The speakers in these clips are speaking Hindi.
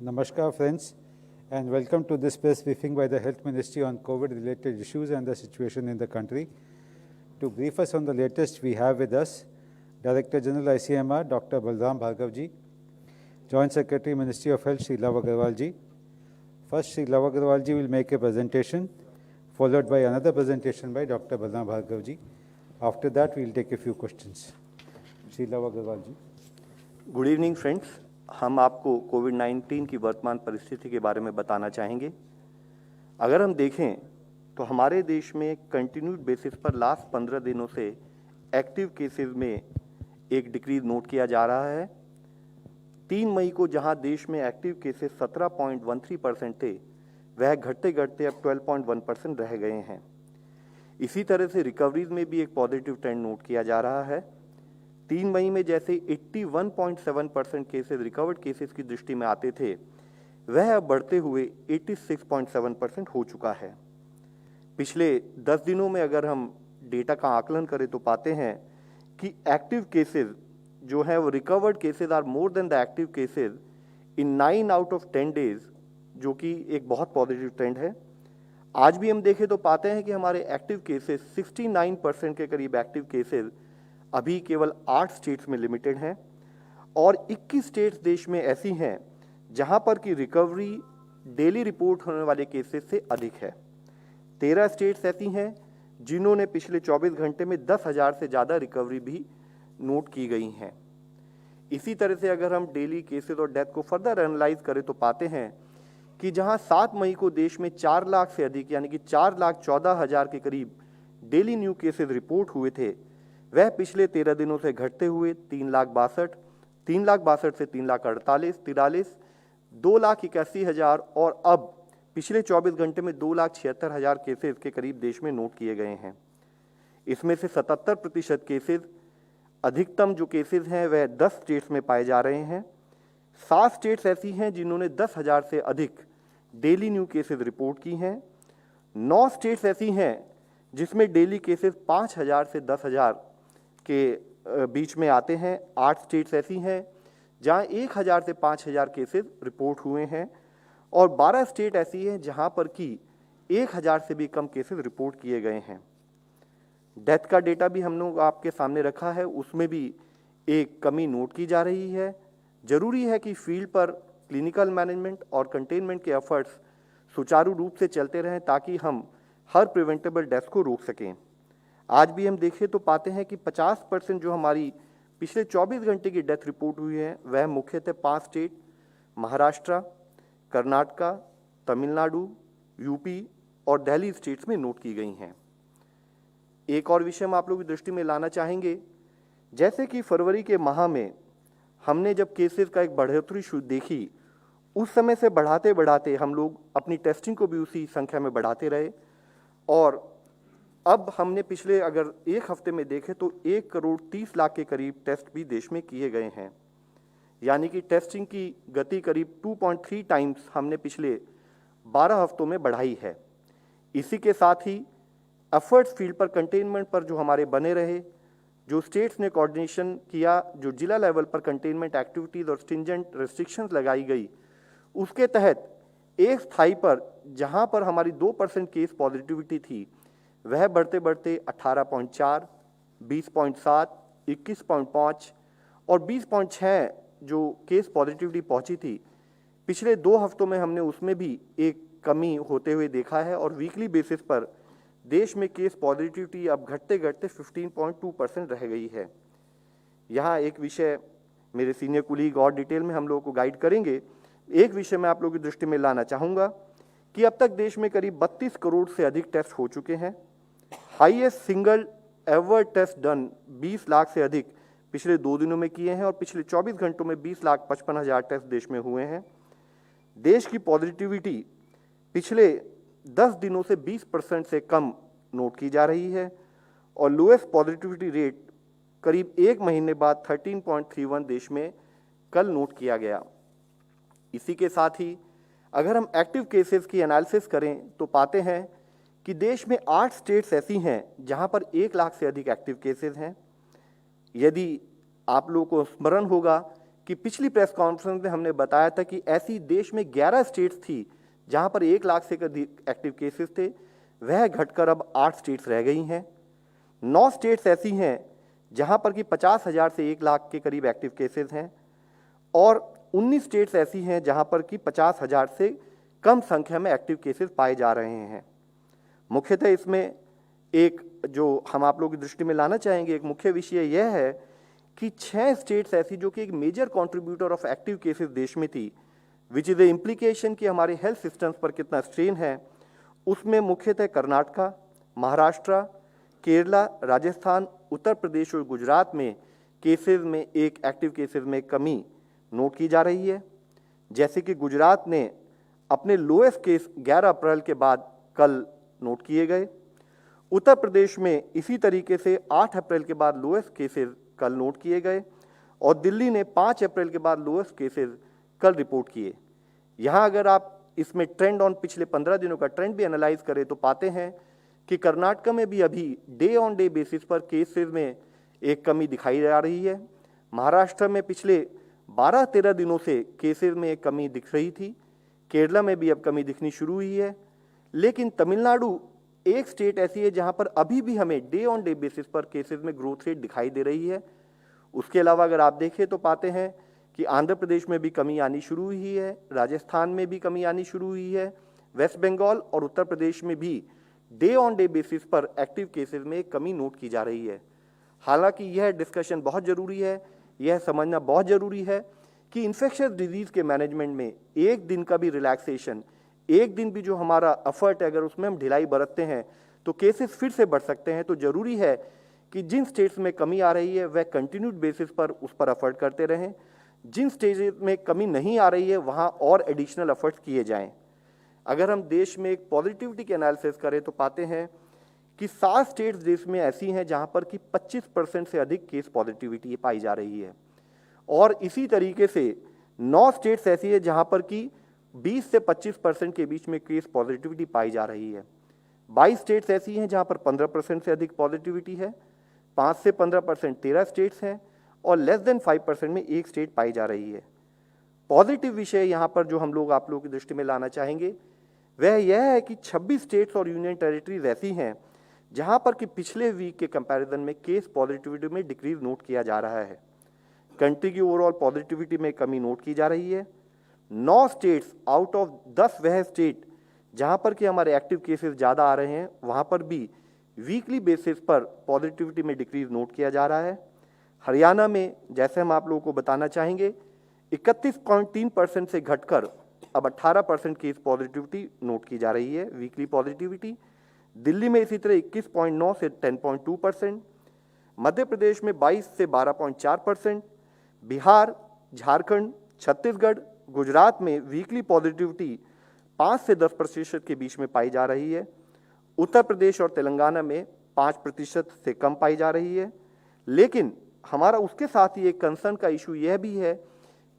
Namaskar friends, and welcome to this press briefing by the Health Ministry on COVID-related issues and the situation in the country. To brief us on the latest, we have with us Director General ICMR, Dr. Balram Bhargav ji, Joint Secretary, Ministry of Health, Shri Love Agarwal ji. First, Shri Love Agarwal ji will make a presentation, followed by another presentation by Dr. Balram Bhargav ji. After that, we will take a few questions. Shri Love Agarwal ji. Good evening friends, हम आपको कोविड-19 की वर्तमान परिस्थिति के बारे में बताना चाहेंगे। अगर हम देखें तो हमारे देश में कंटिन्यूड बेसिस पर लास्ट 15 दिनों से एक्टिव केसेस में एक डिक्रीज नोट किया जा रहा है। 3 मई को जहां देश में एक्टिव केसेस 17.13% थे, वह घटते घटते अब 12.1% रह गए हैं। इसी तरह से रिकवरीज में भी एक पॉजिटिव ट्रेंड नोट किया जा रहा है। 3 मई में जैसे 81.7% केसेस रिकवर्ड केसेस की दृष्टि में आते थे, वह अब बढ़ते हुए 86.7% हो चुका है। पिछले 10 दिनों में अगर हम डेटा का आकलन करें तो पाते हैं कि एक्टिव केसेस जो है वो recovered cases are more than the active cases in 9 out of 10 days, जो कि एक बहुत पॉजिटिव ट्रेंड है। आज भी हम देखें तो पाते हैं कि हमारे एक्टिव केसेस 69% के करीब एक्टिव केसेस अभी केवल 8 स्टेट्स में लिमिटेड हैं और 21 स्टेट्स देश में ऐसी हैं जहां पर की रिकवरी डेली रिपोर्ट होने वाले केसेस से अधिक है। 13 स्टेट्स ऐसी हैं जिन्होंने पिछले 24 घंटे में 10,000 से ज़्यादा रिकवरी भी नोट की गई हैं। इसी तरह से अगर हम डेली केसेस और डेथ को फर्दर एनालाइज करें तो पाते हैं कि जहां 7 मई को देश में 4 लाख से अधिक यानी कि 4,14,000 के करीब डेली न्यू केसेस रिपोर्ट हुए थे, वह पिछले 13 दिनों से घटते हुए 3,62,000 से 3,48,000, 43, 2,81,000 और अब पिछले 24 घंटे में 2,76,000 केसेस के करीब देश में नोट किए गए हैं। इसमें से 77% केसेस, अधिकतम जो केसेस हैं वह 10 स्टेट्स में पाए जा रहे हैं। 7 स्टेट्स ऐसी हैं जिन्होंने 10,000 से अधिक डेली न्यू केसेस रिपोर्ट की हैं। 9 स्टेट्स ऐसी हैं जिसमें डेली केसेस 5,000 से 10,000 के बीच में आते हैं। 8 स्टेट्स ऐसी हैं जहां 1,000 से 5,000 केसेस रिपोर्ट हुए हैं और 12 स्टेट ऐसी हैं जहां पर कि 1,000 से भी कम केसेस रिपोर्ट किए गए हैं। डेथ का डेटा भी हम लोग आपके सामने रखा है, उसमें भी एक कमी नोट की जा रही है। जरूरी है कि फील्ड पर क्लिनिकल मैनेजमेंट और कंटेनमेंट के एफर्ट्स सुचारू रूप से चलते रहें ताकि हम हर प्रिवेंटेबल डेथ को रोक सकें। आज भी हम देखें तो पाते हैं कि 50% जो हमारी पिछले 24 घंटे की डेथ रिपोर्ट हुई है वह मुख्यतः 5 स्टेट महाराष्ट्र, कर्नाटका, तमिलनाडु, यूपी और दिल्ली स्टेट्स में नोट की गई हैं। एक और विषय हम आप लोगों की दृष्टि में लाना चाहेंगे, जैसे कि फरवरी के माह में हमने जब केसेस का एक बढ़ोतरी देखी, उस समय से बढ़ाते बढ़ाते हम लोग अपनी टेस्टिंग को भी उसी संख्या में बढ़ाते रहे और अब हमने पिछले अगर एक हफ्ते में देखें तो 1,30,00,000 के करीब टेस्ट भी देश में किए गए हैं, यानी कि टेस्टिंग की गति करीब 2.3 टाइम्स हमने पिछले 12 हफ्तों में बढ़ाई है। इसी के साथ ही एफर्ट्स फील्ड पर कंटेनमेंट पर जो हमारे बने रहे, जो स्टेट्स ने कोऑर्डिनेशन किया, जो जिला लेवल पर कंटेनमेंट एक्टिविटीज़ और स्ट्रिंजेंट रेस्ट्रिक्शंस लगाई गई, उसके तहत एक स्थाई पर जहां पर हमारी 2% केस पॉजिटिविटी थी, वह बढ़ते बढ़ते 18.4, 20.7, 21.5 और 20.6 जो केस पॉजिटिविटी पहुंची थी, पिछले 2 हफ्तों में हमने उसमें भी एक कमी होते हुए देखा है और वीकली बेसिस पर देश में केस पॉजिटिविटी अब घटते घटते 15.2% रह गई है। यहाँ एक विषय मेरे सीनियर कुलीग और डिटेल में हम लोगों को गाइड करेंगे। एक विषय मैं आप लोगों की दृष्टि में लाना चाहूँगा कि अब तक देश में करीब 32 करोड़ से अधिक टेस्ट हो चुके हैं। Highest single ever test done 20 lakh से अधिक पिछले 2 दिनों में किए हैं और पिछले 24 घंटों में 20,55,000 टेस्ट देश में हुए हैं। देश की पॉजिटिविटी पिछले 10 दिनों से 20% से कम नोट की जा रही है और लोएस्ट पॉजिटिविटी रेट करीब 1 महीने बाद 13.31 देश में कल नोट किया गया। इसी के साथ ही अगर हम एक्टिव केसेस की एनालिसिस करें तो पाते हैं कि देश में 8 स्टेट्स ऐसी हैं जहां पर 1 लाख से अधिक एक्टिव केसेस हैं। यदि आप लोगों को स्मरण होगा कि पिछली प्रेस कॉन्फ्रेंस में हमने बताया था कि ऐसी देश में 11 स्टेट्स थी जहां पर 1 लाख से अधिक एक्टिव केसेस थे, वह घटकर अब 8 स्टेट्स रह गई हैं। 9 स्टेट्स ऐसी हैं जहां पर कि 50,000 से 1 लाख के करीब एक्टिव केसेस हैं और 19 स्टेट्स ऐसी हैं जहां पर कि 50,000 से कम संख्या में एक्टिव केसेस पाए जा रहे हैं। मुख्यतः इसमें एक जो हम आप लोगों की दृष्टि में लाना चाहेंगे, एक मुख्य विषय यह है कि 6 स्टेट्स ऐसी जो कि एक major contributor of active cases देश में थी, विच इज द इम्प्लीकेशन कि हमारे हेल्थ सिस्टम्स पर कितना स्ट्रेन है। उसमें मुख्यतः कर्नाटका, महाराष्ट्र, केरला, राजस्थान, उत्तर प्रदेश और गुजरात में केसेस में एक एक्टिव केसेस में कमी नोट की जा रही है। जैसे कि गुजरात ने अपने लोएस्ट केस 11 अप्रैल के बाद कल नोट किए गए। उत्तर प्रदेश में इसी तरीके से 8 अप्रैल के बाद लोएस्ट केसेस कल नोट किए गए और दिल्ली ने 5 अप्रैल के बाद लोएस्ट केसेस कल रिपोर्ट किए। यहाँ अगर आप इसमें ट्रेंड ऑन पिछले 15 दिनों का ट्रेंड भी एनालाइज करें तो पाते हैं कि कर्नाटक में भी अभी डे ऑन डे बेसिस पर केसेस में एक कमी दिखाई जा रही है। महाराष्ट्र में पिछले 12-13 दिनों से केसेस में एक कमी दिख रही थी। केरला में भी अब कमी दिखनी शुरू हुई है। लेकिन तमिलनाडु एक स्टेट ऐसी है जहां पर अभी भी हमें डे ऑन डे बेसिस पर केसेस में ग्रोथ रेट दिखाई दे रही है। उसके अलावा अगर आप देखें तो पाते हैं कि आंध्र प्रदेश में भी कमी आनी शुरू हुई है, राजस्थान में भी कमी आनी शुरू हुई है, वेस्ट बंगाल और उत्तर प्रदेश में भी डे ऑन डे बेसिस पर एक्टिव केसेस में एक कमी नोट की जा रही है। हालांकि यह डिस्कशन बहुत ज़रूरी है, यह समझना बहुत ज़रूरी है कि इन्फेक्शियस डिजीज़ के मैनेजमेंट में एक दिन का भी रिलैक्सेशन, एक दिन भी जो हमारा एफर्ट है, अगर उसमें हम ढिलाई बरतते हैं तो केसेस फिर से बढ़ सकते हैं। तो ज़रूरी है कि जिन स्टेट्स में कमी आ रही है वह कंटिन्यूड बेसिस पर उस पर एफर्ट करते रहें। जिन स्टेज में कमी नहीं आ रही है वहाँ और एडिशनल एफर्ट्स किए जाएं। अगर हम देश में एक पॉजिटिविटी के एनालिसिस करें तो पाते हैं कि 7 स्टेट्स देश में ऐसी हैं जहाँ पर कि 25% से अधिक केस पॉजिटिविटी पाई जा रही है और इसी तरीके से 9 स्टेट्स ऐसी है जहाँ पर कि 20 से 25% के बीच में केस पॉजिटिविटी पाई जा रही है। 22 स्टेट्स ऐसी हैं जहाँ पर 15% से अधिक पॉजिटिविटी है। 5 से 15% 13 स्टेट्स हैं और लेस देन 5% में एक स्टेट पाई जा रही है। पॉजिटिव विषय यहाँ पर जो हम लोग आप लोगों की दृष्टि में लाना चाहेंगे वह यह है कि 26 स्टेट्स और यूनियन टेरिटरीज ऐसी हैं जहाँ पर कि पिछले वीक के कंपैरिजन में केस पॉजिटिविटी में डिक्रीज नोट किया जा रहा है। कंट्री की ओवरऑल पॉजिटिविटी में कमी नोट की जा रही है। 9 स्टेट्स आउट ऑफ 10 वह स्टेट जहाँ पर कि हमारे एक्टिव केसेस ज़्यादा आ रहे हैं वहाँ पर भी वीकली बेसिस पर पॉजिटिविटी में डिक्रीज नोट किया जा रहा है। हरियाणा में जैसे हम आप लोगों को बताना चाहेंगे 31.3% से घटकर अब 18% केस पॉजिटिविटी नोट की जा रही है वीकली पॉजिटिविटी। दिल्ली में इसी तरह 21.9 से 10.2%, मध्य प्रदेश में 22 से 12.4%, बिहार, झारखंड, छत्तीसगढ़, गुजरात में वीकली पॉजिटिविटी 5 से 10% के बीच में पाई जा रही है। उत्तर प्रदेश और तेलंगाना में 5% से कम पाई जा रही है। लेकिन हमारा उसके साथ ही एक कंसर्न का इशू यह भी है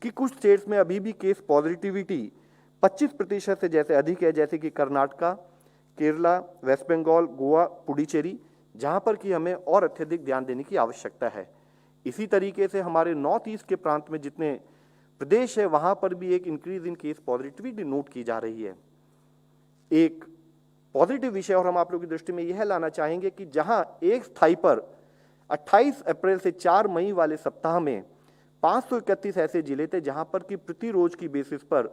कि कुछ स्टेट्स में अभी भी केस पॉजिटिविटी 25% से जैसे अधिक है, जैसे कि कर्नाटका, केरला, वेस्ट बंगाल, गोवा, पुडुचेरी, जहां पर कि हमें और अत्यधिक ध्यान देने की आवश्यकता है। इसी तरीके से हमारे नॉर्थ ईस्ट के प्रांत में जितने प्रदेश है वहां पर भी एक increase in case positivity note की जा रही है। एक पॉजिटिव विषय और हम आप लोगों की दृष्टि में यह लाना चाहेंगे कि जहां एक स्थाई पर 28 अप्रैल से 4 मई वाले सप्ताह में 531 ऐसे जिले थे जहां पर कि प्रतिरोज की बेसिस पर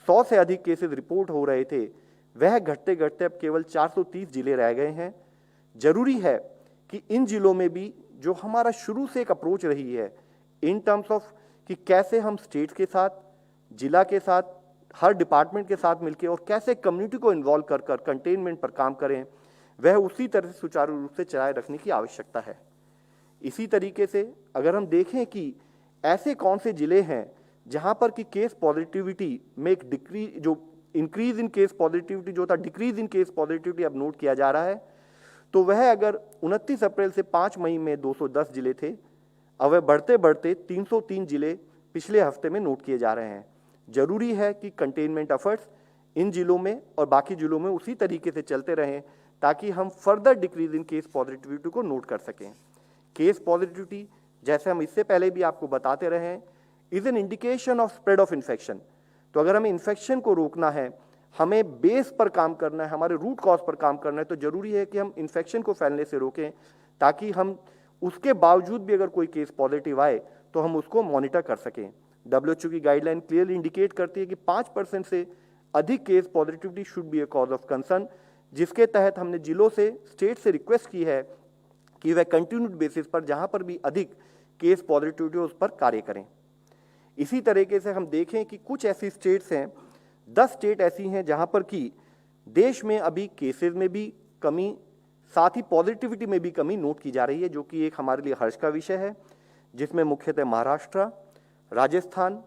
100 से अधिक केसेस रिपोर्ट हो रहे थे, वह घटते घटते अब केवल 430 जिले रह गए हैं। जरूरी है कि इन जिलों में भी जो हमारा शुरू से एक अप्रोच रही है इन टर्म्स ऑफ कि कैसे हम स्टेट के साथ, जिला के साथ, हर डिपार्टमेंट के साथ मिलकर और कैसे कम्युनिटी को इन्वॉल्व कर कर कंटेनमेंट पर काम करें, वह उसी तरह से सुचारू रूप से चलाए रखने की आवश्यकता है। इसी तरीके से अगर हम देखें कि ऐसे कौन से जिले हैं जहां पर कि केस पॉजिटिविटी में एक डिक्रीज, जो इंक्रीज इन केस पॉजिटिविटी जो था डिक्रीज इन केस पॉजिटिविटी अब नोट किया जा रहा है, तो वह अगर 29 अप्रैल से 5 मई में 210 जिले थे, अब वह बढ़ते बढ़ते 303 जिले पिछले हफ्ते में नोट किए जा रहे हैं। जरूरी है कि कंटेनमेंट एफर्ट्स इन जिलों में और बाकी जिलों में उसी तरीके से चलते रहें ताकि हम further decrease in case positivity को नोट कर सकें। केस पॉजिटिविटी जैसे हम इससे पहले भी आपको बताते रहे हैं, is an indication of spread of infection. तो अगर हमें इन्फेक्शन को रोकना है, हमें बेस पर काम करना है, हमारे रूट कॉज पर काम करना है, तो जरूरी है कि हम इन्फेक्शन को फैलने से रोकें, ताकि हम उसके बावजूद भी अगर कोई केस पॉजिटिव आए तो हम उसको मॉनिटर कर सकें। WHO की गाइडलाइन क्लियरली इंडिकेट करती है कि 5% से अधिक case positivity should be A cause of concern, जिसके तहत हमने जिलों से, स्टेट से रिक्वेस्ट की है कि वह कंटिन्यूड बेसिस पर जहां पर भी अधिक केस पॉजिटिविटी हो उस पर कार्य करें। इसी तरीके से हम देखें कि कुछ ऐसी स्टेट्स हैं, 10 स्टेट ऐसी हैं जहां पर कि देश में अभी केसेस में भी कमी, साथ ही पॉजिटिविटी में भी कमी नोट की जा रही है, जो कि एक हमारे लिए हर्ष का विषय है, जिसमें मुख्यतः महाराष्ट्र, राजस्थान,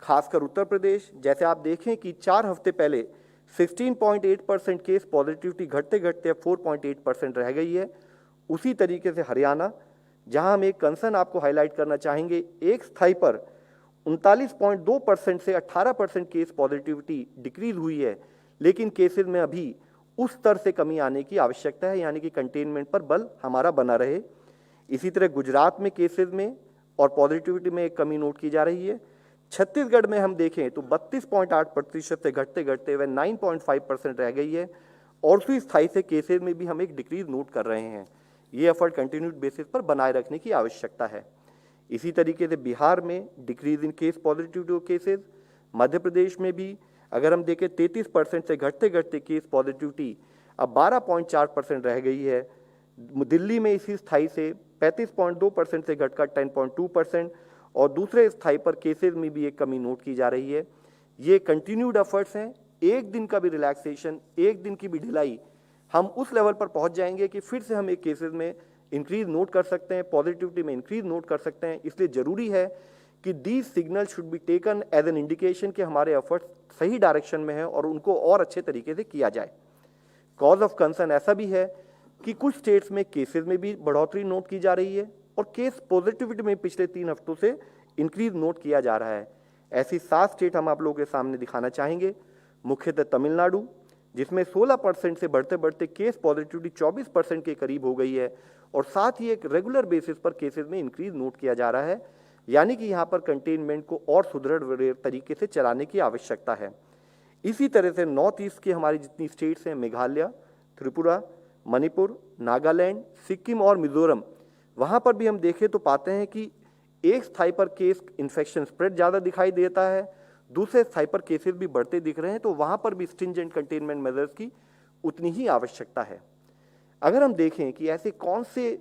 खासकर उत्तर प्रदेश। जैसे आप देखें कि 4 हफ्ते पहले 16.8% केस पॉजिटिविटी घटते घटते 4.8% रह गई है। उसी तरीके से हरियाणा, जहां हम एक कंसर्न आपको हाईलाइट करना चाहेंगे, एक स्थाई पर 39.2% से 18% केस पॉजिटिविटी डिक्रीज हुई है, लेकिन केसेस में अभी उस स्तर से कमी आने की आवश्यकता है, यानी कि कंटेनमेंट पर बल हमारा बना रहे। इसी तरह गुजरात में केसेस में और पॉजिटिविटी में एक कमी नोट की जा रही है। छत्तीसगढ़ में हम देखें तो 32.8% से घटते घटते वह 9.5% रह गई है, और उसी स्थाई से केसेस में भी हम एक डिक्रीज नोट कर रहे हैं। ये एफर्ट कंटिन्यूड बेसिस पर बनाए रखने की आवश्यकता है। इसी तरीके से बिहार में decrease in case positivity cases, Madhya Pradesh में भी अगर हम देखें 33% से घटते घटते केस पॉजिटिविटी अब 12.4% रह गई है। दिल्ली में इसी स्थाई से 35.2% से घटकर 10.2%, और दूसरे स्थाई पर केसेस में भी एक कमी नोट की जा रही है। ये कंटिन्यूड एफर्ट्स हैं, एक दिन का भी रिलैक्सेशन, एक दिन की भी ढिलाई, हम उस लेवल पर पहुंच जाएंगे कि फिर से हम एक केसेस में इंक्रीज नोट कर सकते हैं, पॉजिटिविटी में इंक्रीज नोट कर सकते हैं। इसलिए जरूरी है कि these signal should be taken as an indication कि हमारे एफर्ट्स सही डायरेक्शन में है और उनको और अच्छे तरीके से किया जाए। कॉज ऑफ कंसर्न ऐसा भी है कि कुछ स्टेट्स में केसेस में भी बढ़ोतरी नोट की जा रही है और केस पॉजिटिविटी में पिछले 3 हफ्तों से इंक्रीज नोट किया जा रहा है। ऐसी 7 स्टेट हम आप लोगों के सामने दिखाना चाहेंगे। मुख्यतः तमिलनाडु, जिसमें 16% से बढ़ते बढ़ते केस पॉजिटिविटी 24% के करीब हो गई है, और साथ ही एक रेगुलर बेसिस पर केसेस में इंक्रीज नोट किया जा रहा है, यानी कि यहाँ पर कंटेनमेंट को और सुदृढ़ तरीके से चलाने की आवश्यकता है। इसी तरह से नॉर्थ ईस्ट की हमारी जितनी स्टेट्स हैं, मेघालय, त्रिपुरा, मणिपुर, नागालैंड, सिक्किम और मिजोरम, वहाँ पर भी हम देखें तो पाते हैं कि एक स्थाई पर केस इन्फेक्शन स्प्रेड ज़्यादा दिखाई देता है, दूसरे स्थाई पर केसेस भी बढ़ते दिख रहे हैं, तो वहाँ पर भी स्ट्रिंजेंट कंटेनमेंट मेजर्स की उतनी ही आवश्यकता है। अगर हम देखें कि ऐसे कौन से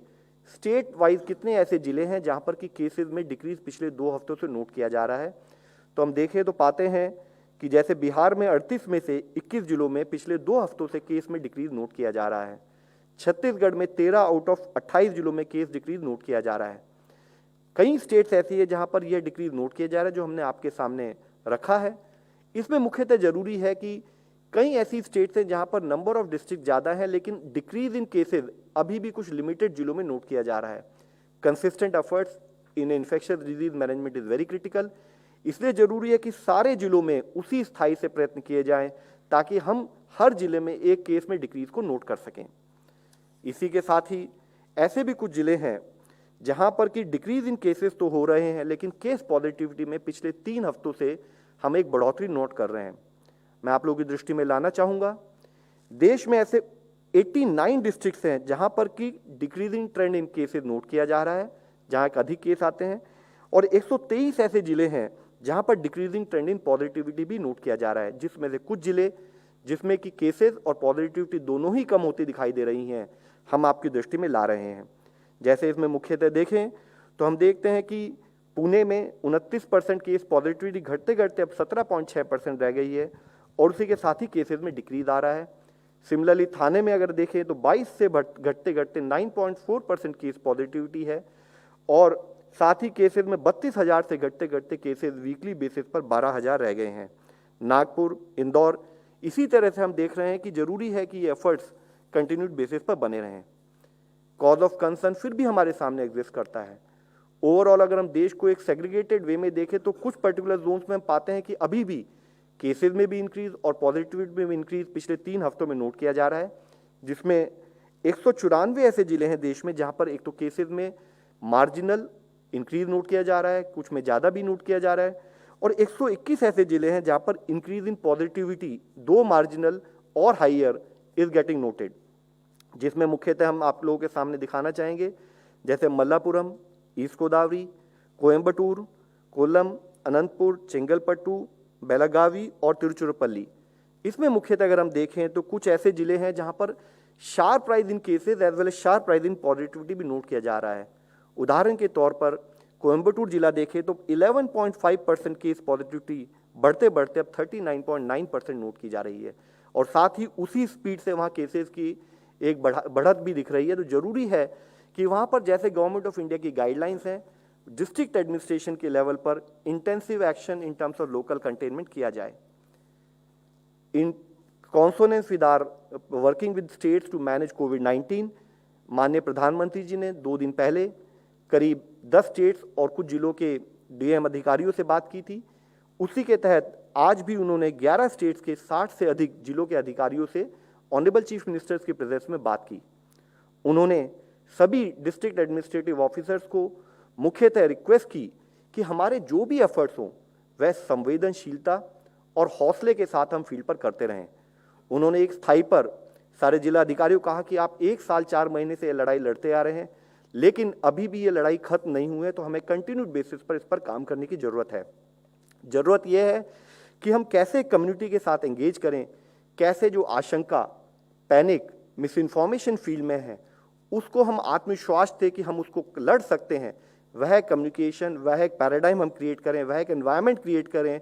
स्टेट वाइज कितने ऐसे जिले हैं जहाँ पर कि केसेस में डिक्रीज पिछले 2 हफ्तों से नोट किया जा रहा है, तो हम देखें तो पाते हैं कि जैसे बिहार में 38 में से 21 जिलों में पिछले 2 हफ्तों से केस में डिक्रीज नोट किया जा रहा है। छत्तीसगढ़ में 13 आउट ऑफ 28 जिलों में केस डिक्रीज नोट किया जा रहा है। कई स्टेट्स ऐसी है जहां पर यह डिक्रीज नोट किया जा रहा है, जो हमने आपके सामने रखा है। इसमें मुख्यतः जरूरी है कि कई ऐसी स्टेट्स हैं जहां पर नंबर ऑफ डिस्ट्रिक्ट ज़्यादा है, लेकिन डिक्रीज इन केसेस अभी भी कुछ लिमिटेड जिलों में नोट किया जा रहा है। Consistent efforts in infectious disease management is very critical. इसलिए जरूरी है कि सारे जिलों में उसी स्थाई से प्रयत्न किए जाएं, ताकि हम हर जिले में एक केस में डिक्रीज को नोट कर सकें। इसी के साथ ही ऐसे भी कुछ जिले हैं जहां पर कि डिक्रीज इन केसेस तो हो रहे हैं, लेकिन केस पॉजिटिविटी में पिछले 3 हफ्तों से हम एक बढ़ोतरी नोट कर रहे हैं। मैं आप लोगों की दृष्टि में लाना चाहूँगा, देश में ऐसे 89 डिस्ट्रिक्ट्स हैं जहां पर कि डिक्रीजिंग ट्रेंड इन केसेस नोट किया जा रहा है, जहां अधिक केस आते हैं, और 123 ऐसे जिले हैं जहां पर डिक्रीजिंग ट्रेंड इन पॉजिटिविटी भी नोट किया जा रहा है, जिसमें से कुछ जिले जिसमें कि केसेस और पॉजिटिविटी दोनों ही कम होती दिखाई दे रही हैं, हम आपकी दृष्टि में ला रहे हैं। जैसे इसमें मुख्यतः देखें तो हम देखते हैं कि पुणे में 29% केस पॉजिटिविटी घटते घटते अब 17.6% रह गई है, और उसी के साथ ही केसेस में डिक्रीज आ रहा है। सिमिलरली थाने में अगर देखें तो 22 से घटते घटते 9.4% केस पॉजिटिविटी है, और साथ ही केसेस में 32,000 से घटते घटते केसेस वीकली बेसिस पर 12,000 रह गए हैं। नागपुर, इंदौर, इसी तरह से हम देख रहे हैं कि जरूरी है कि ये एफर्ट्स कंटिन्यूड बेसिस पर बने रहें। कॉज ऑफ कंसर्न फिर भी हमारे सामने एग्जिस्ट करता है। ओवरऑल अगर हम देश को एक सेग्रीगेटेड वे में देखें तो कुछ पर्टिकुलर जोन्स में हम पाते हैं कि अभी भी केसेस में भी इंक्रीज और पॉजिटिविटी में भी इंक्रीज पिछले 3 हफ्तों में नोट किया जा रहा है, जिसमें 194 ऐसे जिले हैं देश में जहां पर एक तो केसेस में मार्जिनल इंक्रीज नोट किया जा रहा है, कुछ में ज़्यादा भी नोट किया जा रहा है, और 121 ऐसे जिले हैं जहां पर इंक्रीज इन पॉजिटिविटी 2 मार्जिनल और हाइयर इज गेटिंग नोटेड, जिसमें मुख्यतः हम आप लोगों के सामने दिखाना चाहेंगे, जैसे मल्लापुरम, ईस्ट गोदावरी, कोयम्बटूर, कोल्लम, अनंतपुर, चेंगलपट्टू, बेलागावी और तिरुचिरापल्ली। इसमें मुख्यतः अगर हम देखें तो कुछ ऐसे जिले हैं जहां पर sharp rise in cases as well as sharp rise in positivity भी नोट किया जा रहा है। उदाहरण के तौर पर कोयम्बटूर जिला देखें तो 11.5% केस पॉजिटिविटी बढ़ते बढ़ते अब 39.9% नोट की जा रही है, और साथ ही उसी स्पीड से वहाँ केसेस की एक बढ़त भी दिख रही है। तो जरूरी है कि वहाँ पर जैसे गवर्नमेंट ऑफ इंडिया की गाइडलाइंस हैं, डिस्ट्रिक्ट एडमिनिस्ट्रेशन के लेवल पर intensive action in terms of local containment किया जाए। In consonance with are working with states to manage कोविड-19, माननीय प्रधानमंत्री जी ने 2 दिन पहले करीब 10 स्टेट्स और कुछ जिलों के डीएम अधिकारियों से बात की थी। उसी के तहत आज भी उन्होंने 11 स्टेट्स के 60 से अधिक जिलों के अधिकारियों से ऑनरेबल चीफ मिनिस्टर्स की प्रेजेंस में बात की। उन्होंने सभी डिस्ट्रिक्ट एडमिनिस्ट्रेटिव ऑफिसर्स को मुख्यतः रिक्वेस्ट की कि हमारे जो भी एफर्ट्स हों वह संवेदनशीलता और हौसले के साथ हम फील्ड पर करते रहें। उन्होंने एक स्थाई पर सारे जिला अधिकारियों को कहा कि आप 1 साल 4 महीने से ये लड़ाई लड़ते आ रहे हैं, लेकिन अभी भी ये लड़ाई खत्म नहीं हुई है, तो हमें कंटिन्यूड बेसिस पर इस पर काम करने की जरूरत है। जरूरत यह है कि हम कैसे कम्युनिटी के साथ एंगेज करें, कैसे जो आशंका, पैनिक, मिस इन्फॉर्मेशन फील्ड में है उसको हम आत्मविश्वास थे कि हम उसको लड़ सकते हैं, वह कम्युनिकेशन, वह एक पैराडाइम हम क्रिएट करें, वह एक एनवायरनमेंट क्रिएट करें,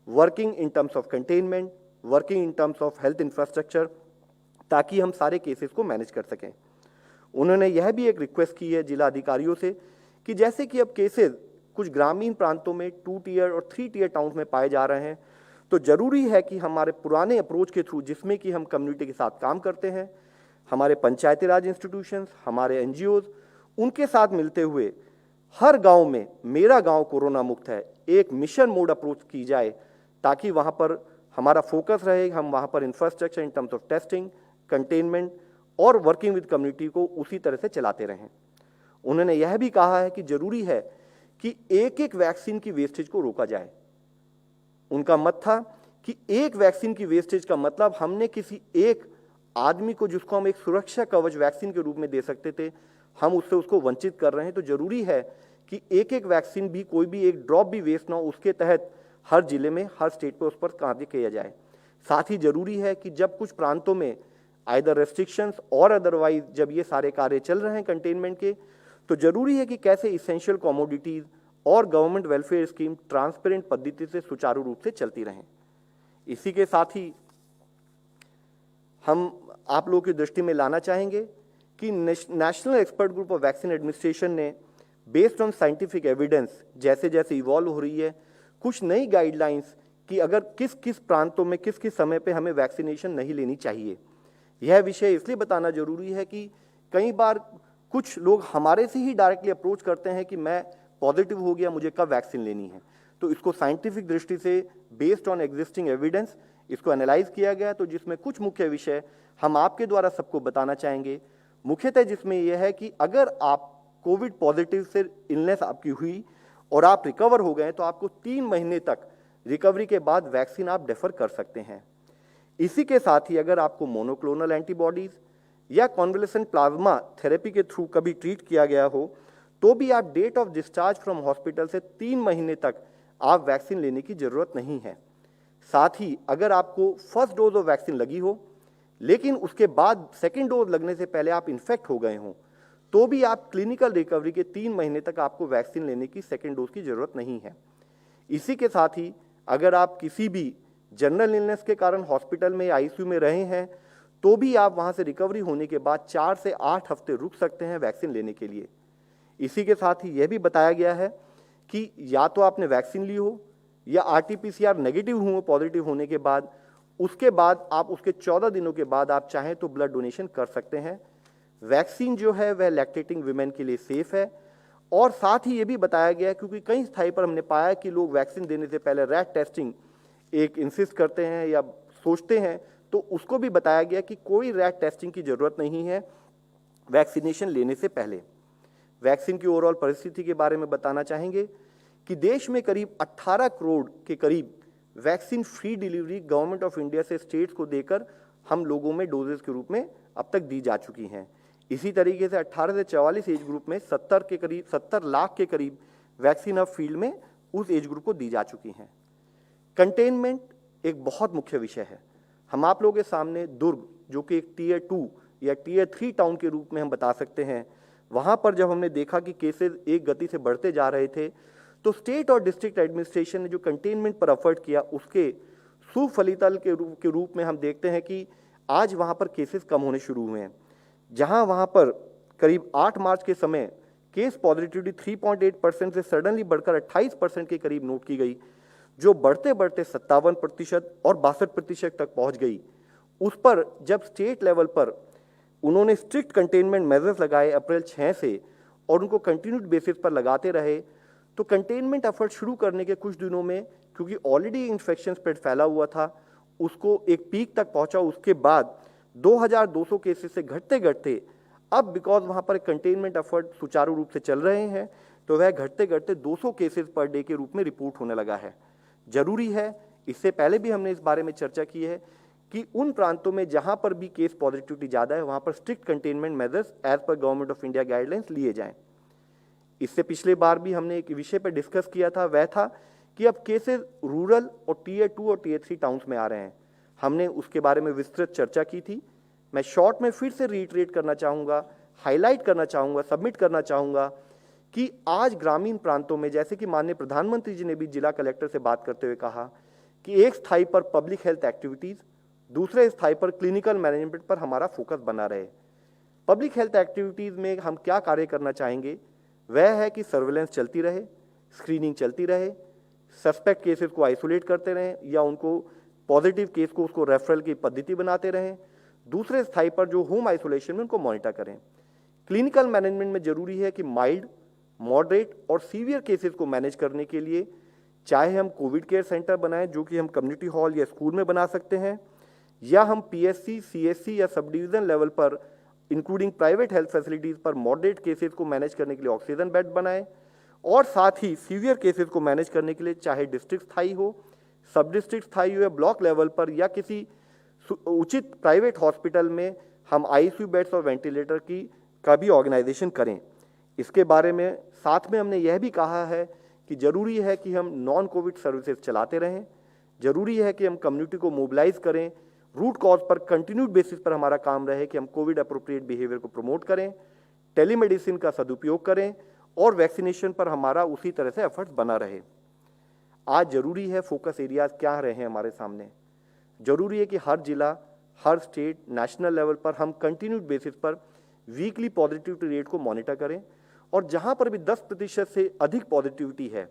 working in terms of containment, working in terms of health infrastructure, ताकि हम सारे केसेस को मैनेज कर सकें। उन्होंने यह भी एक रिक्वेस्ट की है जिला अधिकारियों से कि जैसे कि अब केसेस कुछ ग्रामीण प्रांतों में 2 टियर और 3 टियर टाउन में पाए जा रहे हैं, तो जरूरी है कि हमारे पुराने अप्रोच के थ्रू, जिसमें कि हम कम्युनिटी के साथ काम करते हैं, हमारे पंचायती राज इंस्टीट्यूशंस, हमारे एनजीओज, उनके साथ मिलते हुए हर गांव में मेरा गांव कोरोना मुक्त है एक मिशन मोड अप्रोच की जाए, ताकि वहां पर हमारा फोकस रहे, हम वहां पर infrastructure in terms of testing, containment और वर्किंग विद कम्युनिटी को उसी तरह से चलाते रहें। उन्होंने यह भी कहा है कि जरूरी है कि एक एक वैक्सीन की वेस्टेज को रोका जाए। उनका मत था कि एक वैक्सीन की वेस्टेज का मतलब हमने किसी एक आदमी को, जिसको हम एक सुरक्षा कवच वैक्सीन के रूप में दे सकते थे, हम उससे उसको वंचित कर रहे हैं। तो जरूरी है कि एक एक वैक्सीन भी, कोई भी एक ड्रॉप भी वेस्ट ना हो, उसके तहत हर जिले में, हर स्टेट पर उस पर कार्य किया जाए। साथ ही जरूरी है कि जब कुछ प्रांतों में आइदर रेस्ट्रिक्शंस और अदरवाइज जब ये सारे कार्य चल रहे हैं कंटेनमेंट के, तो जरूरी है कि कैसे इसेंशियल कमोडिटीज और गवर्नमेंट वेलफेयर स्कीम ट्रांसपेरेंट पद्धति से सुचारू रूप से चलती रहें। इसी के साथ ही हम आप लोगों की दृष्टि में लाना चाहेंगे कि national expert group of vaccine administration ने बेस्ड ऑन साइंटिफिक एविडेंस जैसे जैसे इवॉल्व हो रही है, कुछ नई गाइडलाइंस कि अगर किस किस प्रांतों में किस किस समय पे हमें वैक्सीनेशन नहीं लेनी चाहिए। यह विषय इसलिए बताना जरूरी है कि कई बार कुछ लोग हमारे से ही डायरेक्टली अप्रोच करते हैं कि मैं पॉजिटिव हो गया, मुझे कब वैक्सीन लेनी है। तो इसको साइंटिफिक दृष्टि से बेस्ड ऑन एग्जिस्टिंग एविडेंस इसको एनालाइज किया गया, तो जिसमें कुछ मुख्य विषय हम आपके द्वारा सबको बताना चाहेंगे। मुख्यतः जिसमें यह है कि अगर आप कोविड पॉजिटिव से इलनेस आपकी हुई और आप रिकवर हो गए, तो आपको 3 महीने तक रिकवरी के बाद वैक्सीन आप डेफर कर सकते हैं। इसी के साथ ही अगर आपको मोनोक्लोनल एंटीबॉडीज या कॉन्वलेसेंट प्लाज्मा थेरेपी के थ्रू कभी ट्रीट किया गया हो, तो भी आप date of discharge from hospital से 3 महीने तक आप वैक्सीन लेने की जरूरत नहीं है। साथ ही अगर आपको फर्स्ट डोज ऑफ वैक्सीन लगी हो, लेकिन उसके बाद सेकेंड डोज लगने से पहले आप इन्फेक्ट हो गए हों, तो भी आप क्लिनिकल रिकवरी के 3 महीने तक आपको वैक्सीन लेने की सेकेंड डोज की जरूरत नहीं है। इसी के साथ ही अगर आप किसी भी जनरल इलनेस के कारण हॉस्पिटल में आईसीयू में रहे हैं, तो भी आप वहां से रिकवरी होने के बाद 4 से 8 हफ्ते रुक सकते हैं वैक्सीन लेने के लिए। इसी के साथ ही यह भी बताया गया है कि या तो आपने वैक्सीन ली हो या आरटीपीसीआर नेगेटिव हुए पॉजिटिव होने के बाद, उसके बाद आप उसके 14 दिनों के बाद आप चाहें तो ब्लड डोनेशन कर सकते हैं। वैक्सीन जो है वह लैक्टेटिंग विमेन के लिए सेफ है। और साथ ही ये भी बताया गया है, क्योंकि कई स्थाई पर हमने पाया कि लोग वैक्सीन देने से पहले रैट टेस्टिंग एक इंसिस्ट करते हैं या सोचते हैं, तो उसको भी बताया गया कि कोई रैट टेस्टिंग की जरूरत नहीं है वैक्सीनेशन लेने से पहले। वैक्सीन की ओवरऑल परिस्थिति के बारे में बताना चाहेंगे कि देश में करीब 18 करोड़ के करीब vaccine free delivery government of India से स्टेट्स को देकर हम लोगों में डोजेस के रूप में अब तक दी जा चुकी हैं। इसी तरीके से 18 से 44 एज ग्रुप में 70 लाख के करीब वैक्सीन अब फील्ड में उस एज ग्रुप को दी जा चुकी हैं। कंटेनमेंट एक बहुत मुख्य विषय है। हम आप लोगों के सामने दुर्ग, जो कि एक टीयर 2 या टीयर 3 टाउन के रूप में हम बता सकते हैं, वहाँ पर जब हमने देखा कि केसेस एक गति से बढ़ते जा रहे थे, तो स्टेट और डिस्ट्रिक्ट एडमिनिस्ट्रेशन ने जो कंटेनमेंट पर एफर्ट किया, उसके सुफलितल के रूप में हम देखते हैं कि आज वहाँ पर केसेस कम होने शुरू हुए हैं। जहाँ वहाँ पर करीब 8 मार्च के समय केस पॉजिटिविटी 3.8% से सडनली बढ़कर 28% के करीब नोट की गई, जो बढ़ते बढ़ते 57% और 62% तक पहुँच गई। उस पर जब स्टेट लेवल पर उन्होंने स्ट्रिक्ट कंटेनमेंट मेजर्स लगाए अप्रैल 6 से और उनको कंटिन्यूड बेसिस पर लगाते रहे, तो कंटेनमेंट एफर्ट शुरू करने के कुछ दिनों में, क्योंकि ऑलरेडी इन्फेक्शन स्प्रेड फैला हुआ था, उसको एक पीक तक पहुंचा। उसके बाद 2200 केसेस से घटते घटते अब बिकॉज वहां पर कंटेनमेंट एफर्ट सुचारू रूप से चल रहे हैं, तो वह घटते घटते 200 केसेस पर डे के रूप में रिपोर्ट होने लगा है। जरूरी है, इससे पहले भी हमने इस बारे में चर्चा की है कि उन प्रांतों में जहां पर भी केस पॉजिटिविटी ज़्यादा है, वहां पर strict containment measures as per government of India guidelines लिए जाएं। इससे पिछले बार भी हमने एक विषय पर डिस्कस किया था, वह था कि अब केसेस रूरल और टीयर 2 और टीयर 3 टाउन्स में आ रहे हैं। हमने उसके बारे में विस्तृत चर्चा की थी। मैं शॉर्ट में फिर से रीइटरेट करना चाहूँगा, हाईलाइट करना चाहूँगा, सबमिट करना चाहूँगा कि आज ग्रामीण प्रांतों में, जैसे कि माननीय प्रधानमंत्री जी ने भी जिला कलेक्टर से बात करते हुए कहा कि एक स्थाई पर पब्लिक हेल्थ एक्टिविटीज़, दूसरे स्थाई पर क्लिनिकल मैनेजमेंट पर हमारा फोकस बना रहे। पब्लिक हेल्थ एक्टिविटीज़ में हम क्या कार्य करना चाहेंगे, वह है कि सर्वेलेंस चलती रहे, स्क्रीनिंग चलती रहे, सस्पेक्ट केसेस को आइसोलेट करते रहें या उनको पॉजिटिव केस को उसको रेफरल की पद्धति बनाते रहें। दूसरे स्थाई पर जो होम आइसोलेशन में उनको मॉनिटर करें। क्लिनिकल मैनेजमेंट में जरूरी है कि माइल्ड, मॉडरेट और सीवियर केसेस को मैनेज करने के लिए चाहे हम कोविड केयर सेंटर बनाएं, जो कि हम कम्युनिटी हॉल या स्कूल में बना सकते हैं, या हम पीएससी, सीएससी या सब डिवीजन लेवल पर इंक्लूडिंग प्राइवेट हेल्थ फैसिलिटीज़ पर मॉडरेट केसेस को मैनेज करने के लिए ऑक्सीजन बेड बनाएं, और साथ ही सीवियर केसेस को मैनेज करने के लिए चाहे डिस्ट्रिक्ट स्थायी हो, सब डिस्ट्रिक्ट स्थायी हो या ब्लॉक लेवल पर या किसी उचित प्राइवेट हॉस्पिटल में हम आईसीयू बेड्स और वेंटिलेटर का भी ऑर्गेनाइजेशन करें। इसके बारे में साथ में हमने यह भी कहा है कि जरूरी है कि हम नॉन कोविड सर्विसेज चलाते रहें, जरूरी है कि हम कम्युनिटी को मोबिलाइज करें, रूट कॉज पर कंटिन्यूड बेसिस पर हमारा काम रहे कि हम कोविड अप्रोप्रिएट बिहेवियर को प्रमोट करें, टेलीमेडिसिन का सदुपयोग करें और वैक्सीनेशन पर हमारा उसी तरह से एफर्ट्स बना रहे। आज जरूरी है, फोकस एरियाज क्या रहे हैं हमारे सामने, जरूरी है कि हर जिला, हर स्टेट, नेशनल लेवल पर हम कंटिन्यूड बेसिस पर वीकली पॉजिटिविटी रेट को मॉनिटर करें, और जहां पर भी 10% से अधिक पॉजिटिविटी है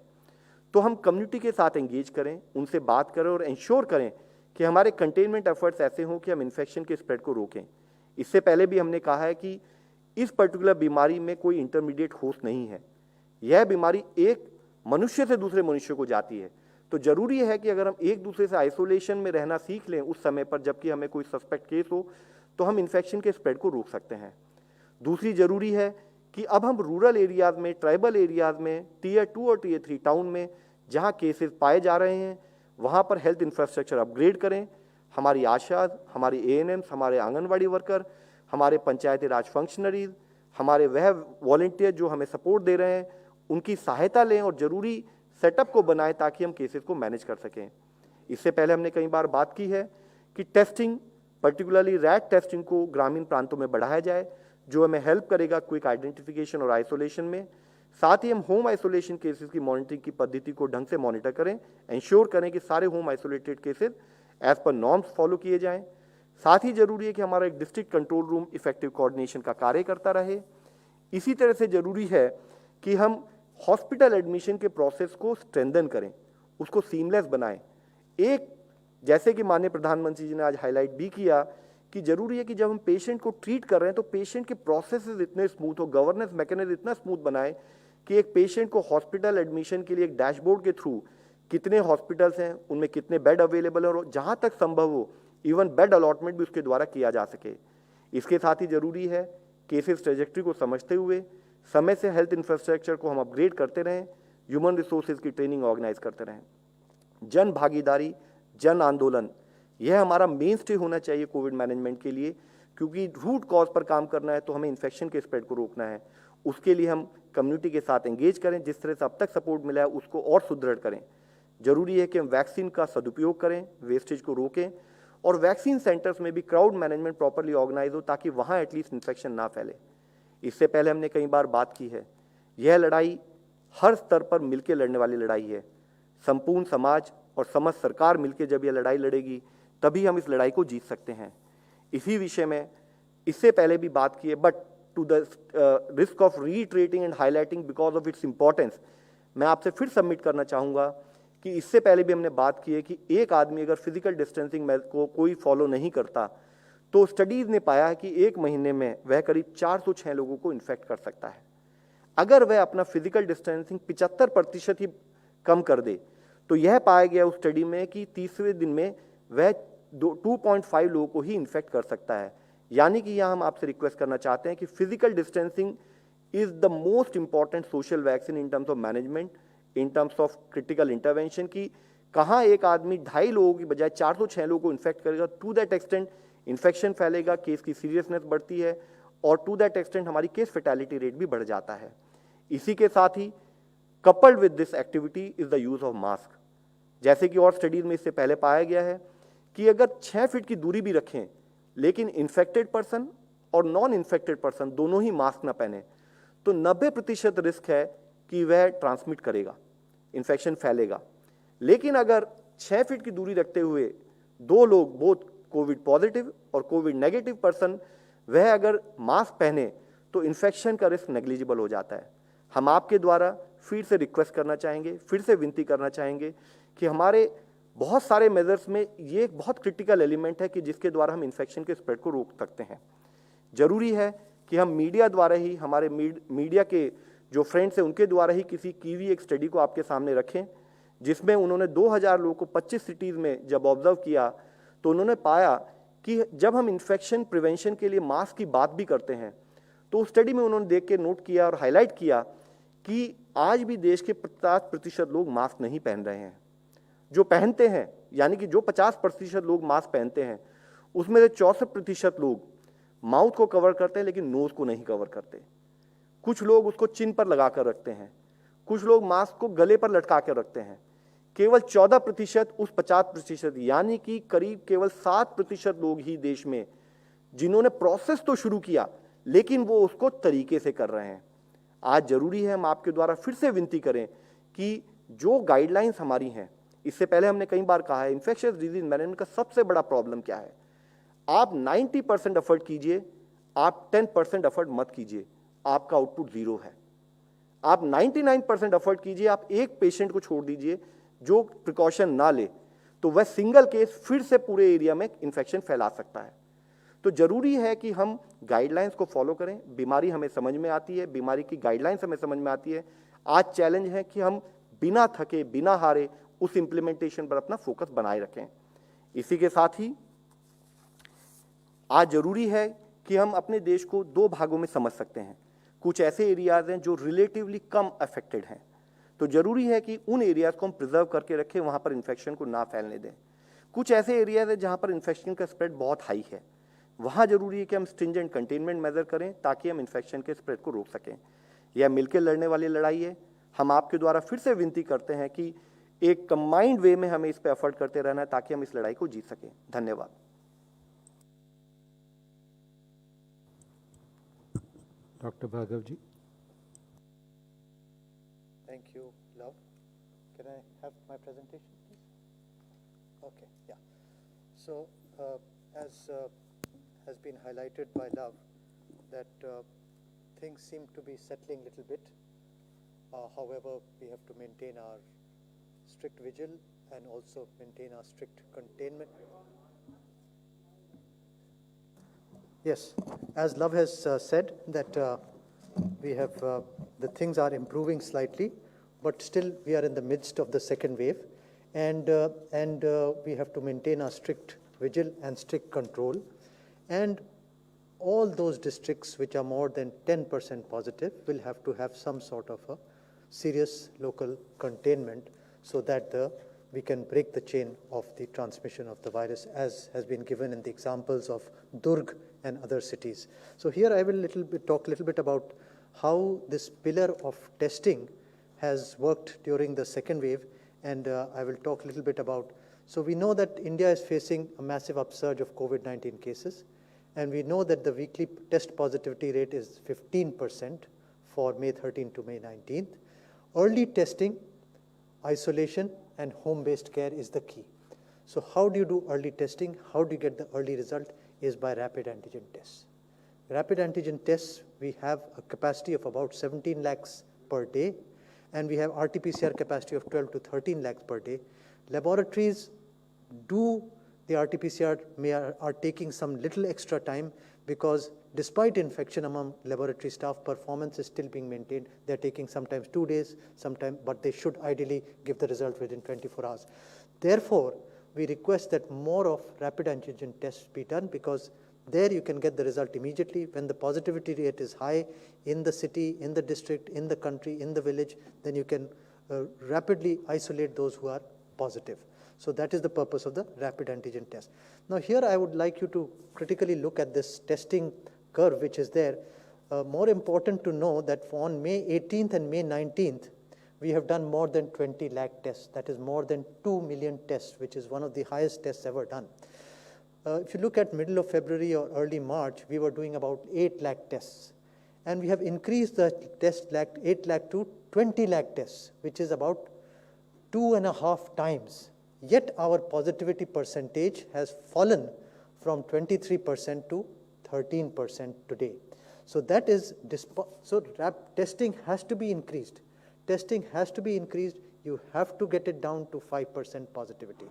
तो हम कम्युनिटी के साथ एंगेज करें, उनसे बात करें और इंश्योर करें कि हमारे कंटेनमेंट एफर्ट्स ऐसे हों कि हम इन्फेक्शन के स्प्रेड को रोकें। इससे पहले भी हमने कहा है कि इस पर्टिकुलर बीमारी में कोई इंटरमीडिएट होस्ट नहीं है, यह बीमारी एक मनुष्य से दूसरे मनुष्य को जाती है। तो जरूरी है कि अगर हम एक दूसरे से आइसोलेशन में रहना सीख लें उस समय पर जबकि हमें कोई सस्पेक्ट केस हो, तो हम इन्फेक्शन के स्प्रेड को रोक सकते हैं। दूसरी जरूरी है कि अब हम रूरल एरियाज में, ट्राइबल एरियाज में, टीयर 2 और टीयर 3 टाउन में जहां केसेस पाए जा रहे हैं, वहां पर हेल्थ इंफ्रास्ट्रक्चर अपग्रेड करें। हमारी आशाज, हमारे एएनएम्स, हमारे आंगनवाड़ी वर्कर, हमारे पंचायती राज फंक्शनरीज, हमारे वह वॉलंटियर जो हमें सपोर्ट दे रहे हैं, उनकी सहायता लें और जरूरी सेटअप को बनाएं ताकि हम केसेस को मैनेज कर सकें। इससे पहले हमने कई बार बात की है कि टेस्टिंग, पर्टिकुलरली रैट टेस्टिंग को ग्रामीण प्रांतों में बढ़ाया जाए, जो हमें हेल्प करेगा क्विक आइडेंटिफिकेशन और आइसोलेशन में। साथ ही हम होम आइसोलेशन केसेस की मॉनिटरिंग की पद्धति को ढंग से मॉनिटर करें, इंश्योर करें कि सारे home isolated cases as per norms follow किए जाएं। साथ ही जरूरी है कि हमारा एक district control room effective coordination का कार्य करता रहे। इसी तरह से जरूरी है कि हम हॉस्पिटल एडमिशन के प्रोसेस को स्ट्रेंथन करें, उसको सीमलेस बनाएं। एक जैसे कि माननीय प्रधानमंत्री जी ने आज हाईलाइट भी किया कि जरूरी है कि जब हम पेशेंट को ट्रीट कर रहे हैं तो पेशेंट के प्रोसेसेस इतने स्मूथ हो, गवर्नेंस मैकेनिज्म इतना स्मूथ बनाए कि एक पेशेंट को हॉस्पिटल एडमिशन के लिए एक डैशबोर्ड के थ्रू कितने हॉस्पिटल्स हैं, उनमें कितने बेड अवेलेबल है और जहां तक संभव हो इवन बेड अलॉटमेंट भी उसके द्वारा किया जा सके। इसके साथ ही जरूरी है केसेस ट्रेजेक्ट्री को समझते हुए समय से हेल्थ इंफ्रास्ट्रक्चर को हम अपग्रेड करते रहें, ह्यूमन रिसोर्सेज की ट्रेनिंग ऑर्गेनाइज करते रहें। जन भागीदारी, जन आंदोलन, यह हमारा मेन स्टे होना चाहिए कोविड मैनेजमेंट के लिए, क्योंकि रूट कॉज पर काम करना है तो हमें इन्फेक्शन के स्प्रेड को रोकना है। उसके लिए हम कम्युनिटी के साथ एंगेज करें, जिस तरह से अब तक सपोर्ट मिला है उसको और सुदृढ़ करें। जरूरी है कि हम वैक्सीन का सदुपयोग करें, वेस्टेज को रोकें, और वैक्सीन सेंटर्स में भी क्राउड मैनेजमेंट प्रॉपर्ली ऑर्गेनाइज हो ताकि वहाँ एटलीस्ट इन्फेक्शन ना फैले। इससे पहले हमने कई बार बात की है, यह लड़ाई हर स्तर पर मिलकर लड़ने वाली लड़ाई है। संपूर्ण समाज और समस्त सरकार मिलकर जब यह लड़ाई लड़ेगी तभी हम इस लड़ाई को जीत सकते हैं। इसी विषय में इससे पहले भी बात की है, but to the risk of reiterating and highlighting because of its importance, मैं आपसे फिर सबमिट करना चाहूँगा कि इससे पहले भी हमने बात की है कि एक आदमी अगर फिजिकल डिस्टेंसिंग को कोई फॉलो नहीं करता तो स्टडीज ने पाया है कि एक महीने में वह करीब 406 लोगों को इन्फेक्ट कर सकता है। अगर वह अपना फिजिकल डिस्टेंसिंग 75% ही कम कर दे तो यह पाया गया उस स्टडी में कि तीसरे दिन में वह 2.5 लोगों को ही इन्फेक्ट कर सकता है। यानी कि यहाँ हम आपसे रिक्वेस्ट करना चाहते हैं कि physical distancing is the most important social vaccine in terms of management, in terms of critical intervention. की कहाँ एक आदमी 2.5 लोगों की बजाय 406 लोगों को इन्फेक्ट करेगा, टू दैट एक्सटेंट इन्फेक्शन फैलेगा, केस की सीरियसनेस बढ़ती है और टू दैट एक्सटेंट हमारी केस फेटेलिटी रेट भी बढ़ जाता है। इसी के साथ ही coupled with this activity is the use of mask. जैसे कि और स्टडीज में इससे पहले पाया गया है कि अगर 6 फीट की दूरी भी रखें लेकिन इन्फेक्टेड पर्सन और नॉन इन्फेक्टेड पर्सन दोनों ही मास्क ना पहने तो 90% रिस्क है कि वह ट्रांसमिट करेगा, इन्फेक्शन फैलेगा। लेकिन अगर 6 फीट की दूरी रखते हुए 2 लोग बोथ कोविड पॉजिटिव और कोविड नेगेटिव पर्सन वह अगर मास्क पहने तो इन्फेक्शन का रिस्क नेग्लिजिबल हो जाता है। हम आपके द्वारा फिर से रिक्वेस्ट करना चाहेंगे, फिर से विनती करना चाहेंगे कि हमारे बहुत सारे मेजर्स में ये एक बहुत क्रिटिकल एलिमेंट है कि जिसके द्वारा हम इन्फेक्शन के स्प्रेड को रोक सकते हैं। जरूरी है कि हम मीडिया द्वारा ही, हमारे मीडिया के जो फ्रेंड्स हैं उनके द्वारा ही किसी की भी एक स्टडी को आपके सामने रखें, जिसमें उन्होंने 2000 लोगों को 25 सिटीज़ में जब ऑब्जर्व किया तो उन्होंने पाया कि जब हम इन्फेक्शन प्रिवेंशन के लिए मास्क की बात भी करते हैं तो उस स्टडी में उन्होंने देख के नोट किया और हाईलाइट किया कि आज भी देश के 50% लोग मास्क नहीं पहन रहे हैं। जो पहनते हैं, यानी कि जो 50% लोग मास्क पहनते हैं उसमें से 64% लोग माउथ को कवर करते हैं लेकिन नोज को नहीं कवर करते। कुछ लोग उसको चिन पर लगा कर रखते हैं, कुछ लोग मास्क को गले पर लटका कर रखते हैं। केवल 14% उस 50%, यानी कि करीब केवल 7% लोग ही देश में जिन्होंने प्रोसेस तो शुरू किया लेकिन वो उसको तरीके से कर रहे हैं। आज जरूरी है हम आपके द्वारा फिर से विनती करें कि जो गाइडलाइंस हमारी हैं, इससे पहले हमने कई बार कहा है इन्फेक्शियस डिजीज मैनेजमेंट का सबसे बड़ा प्रॉब्लम क्या है। आप 90% एफर्ट कीजिए, आप 10% एफर्ट मत कीजिए, आपका आउटपुट 0 है। आप 99% एफर्ट कीजिए, आप एक पेशेंट को छोड़ दीजिए जो प्रिकॉशन ना ले तो वह सिंगल केस फिर से पूरे एरिया में इन्फेक्शन फैला सकता है। तो जरूरी है कि हम गाइडलाइंस को फॉलो करें। बीमारी हमें समझ में आती है, बीमारी की गाइडलाइंस हमें समझ में आती है। आज चैलेंज है कि हम बिना थके, बिना हारे उस इंप्लीमेंटेशन पर अपना फोकस बनाए रखें। इसी के साथ ही आज जरूरी है कि हम अपने देश को 2 भागों में समझ सकते हैं। कुछ ऐसे एरियाज हैं जो रिलेटिवली कम अफेक्टेड हैं, तो जरूरी है कि उन एरियाज को हम प्रिजर्व करके रखें, वहां पर इन्फेक्शन को ना फैलने दें। कुछ ऐसे एरियाज हैं जहां पर इन्फेक्शन का स्प्रेड बहुत हाई है, वहां जरूरी है कि हम स्ट्रिंजेंट कंटेनमेंट मेजर करें ताकि हम इन्फेक्शन के स्प्रेड को रोक सकें। यह मिलकर लड़ने वाली लड़ाई है। हम आपके द्वारा फिर से विनती करते हैं कि एक कंबाइंड वे में हमें इस पर एफर्ट करते रहना है ताकि हम इस लड़ाई को जीत सकें। धन्यवाद। Doctor Bhargava ji. Thank you, Love. Can I have my presentation, please? Okay, yeah. So, as has been highlighted by Love, that things seem to be settling a little bit. However, we have to maintain our strict vigil and also maintain our strict containment. Yes, as Love has said that we have the things are improving slightly, but still we are in the midst of the second wave, and we have to maintain our strict vigil and strict control. And all those districts which are more than 10% positive will have to have some sort of a serious local containment so that we can break the chain of the transmission of the virus, as has been given in the examples of Durg and other cities. So here I will talk a little bit about how this pillar of testing has worked during the second wave, and I will talk a little bit about. So we know that India is facing a massive upsurge of COVID-19 cases, and we know that the weekly test positivity rate is 15% for May 13 to May 19th. Early testing, isolation, and home-based care is the key. So how do you do early testing? How do you get the early result? Is by rapid antigen tests. Rapid antigen tests, we have a capacity of about 17 lakhs per day, and we have RT-PCR capacity of 12 to 13 lakhs per day. Laboratories do the RT-PCR are taking some little extra time because despite infection among laboratory staff, performance is still being maintained. They're taking sometimes 2 days, but they should ideally give the result within 24 hours. Therefore, we request that more of rapid antigen tests be done, because there you can get the result immediately. When the positivity rate is high in the city, in the district, in the country, in the village, then you can rapidly isolate those who are positive. So that is the purpose of the rapid antigen test. Now here I would like you to critically look at this testing curve which is there. More important to know that on May 18th and May 19th, we have done more than 20 lakh tests. That is more than 2 million tests, which is one of the highest tests ever done. If you look at middle of February or early March, we were doing about 8 lakh tests. And we have increased the 8 lakh to 20 lakh tests, which is about 2.5 times. Yet our positivity percentage has fallen from 23% to 13% today. So that is, testing has to be increased. Testing has to be increased. You have to get it down to 5% positivity.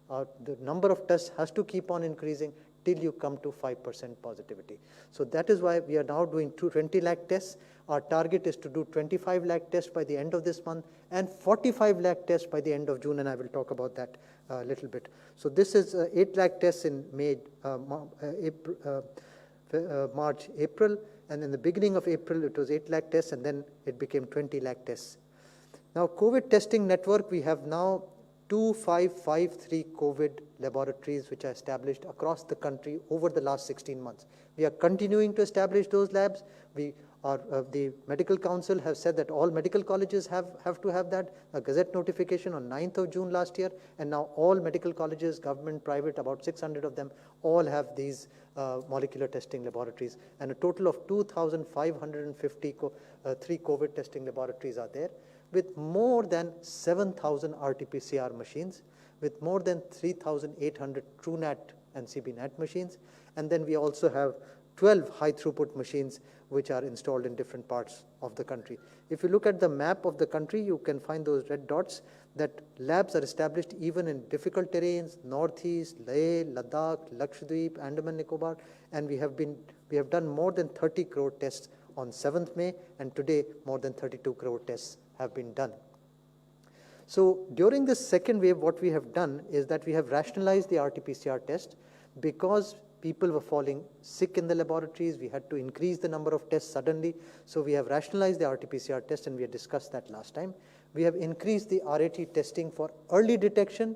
The number of tests has to keep on increasing till you come to 5% positivity. So that is why we are now doing 20 lakh tests. Our target is to do 25 lakh tests by the end of this month and 45 lakh tests by the end of June, and I will talk about that a little bit. So this is 8 lakh tests in March, April, and in the beginning of April it was 8 lakh tests, and then it became 20 lakh tests. Now COVID testing network, we have now 2553 COVID laboratories which are established across the country over the last 16 months. We are continuing to establish those labs. The Medical Council have said that all medical colleges have to have that, a Gazette notification on 9th of June last year, and now all medical colleges, government, private, about 600 of them, all have these molecular testing laboratories, and a total of 2,553 COVID testing laboratories are there, with more than 7,000 RT-PCR machines, with more than 3,800 TrueNat and CBNat machines, and then we also have 12 high-throughput machines which are installed in different parts of the country. If you look at the map of the country, you can find those red dots, that labs are established even in difficult terrains, Northeast, Leh, Ladakh, Lakshadweep, Andaman Nicobar, and we have done more than 30 crore tests on 7th May, and today more than 32 crore tests have been done. So during this second wave, what we have done is that we have rationalized the RT-PCR test because people were falling sick in the laboratories. We had to increase the number of tests suddenly. So we have rationalized the RT-PCR test, and we had discussed that last time. We have increased the RAT testing for early detection,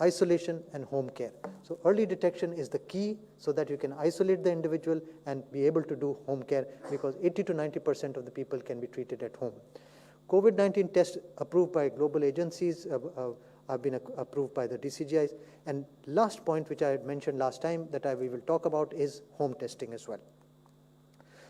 isolation, and home care. So early detection is the key, so that you can isolate the individual and be able to do home care, because 80 to 90% of the people can be treated at home. COVID-19 tests approved by global agencies have been approved by the DCGIs. And last point, which I had mentioned last time that we will talk about, is home testing as well.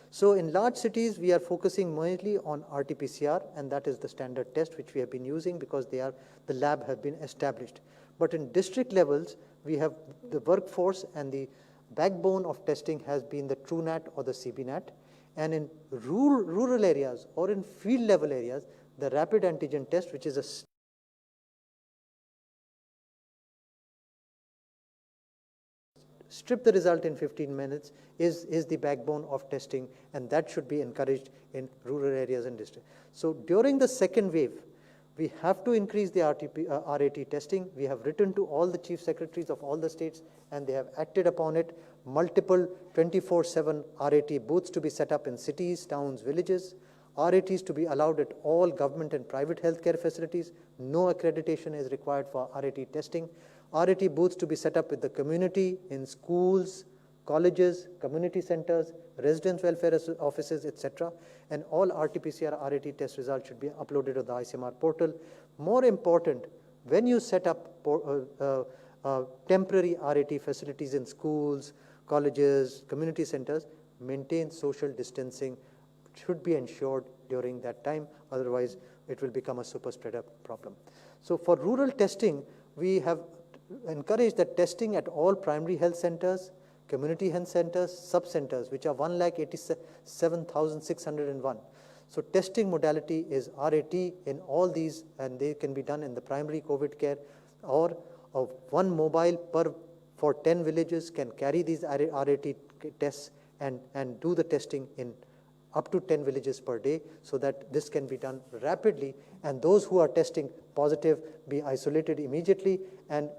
So in large cities, we are focusing mainly on RT-PCR, and that is the standard test which we have been using because the lab have been established. But in district levels, we have the workforce, and the backbone of testing has been the TrueNat or the CBNat. And in rural areas or in field level areas, the rapid antigen test, which is a strip the result in 15 minutes, is the backbone of testing, and that should be encouraged in rural areas and districts. So during the second wave, We have to increase the RAT testing. We have written to all the chief secretaries of all the states, and they have acted upon it. Multiple 24/7 RAT booths to be set up in cities, towns, villages. RATs to be allowed at all government and private healthcare facilities. No accreditation is required for RAT testing. RAT booths to be set up with the community, in schools, colleges, community centers, residence welfare offices, etc. And all RT-PCR RAT test results should be uploaded to the ICMR portal. More important, when you set up temporary RAT facilities in schools, colleges, community centers, maintain social distancing should be ensured during that time. Otherwise, it will become a super spreader problem. So for rural testing, we have encouraged that testing at all primary health centers, community health centers, sub-centers, which are 187,601. So testing modality is RAT in all these, and they can be done in the primary COVID care, or one mobile for 10 villages can carry these RAT tests and do the testing in up to 10 villages per day, so that this can be done rapidly, and those who are testing positive be isolated immediately, and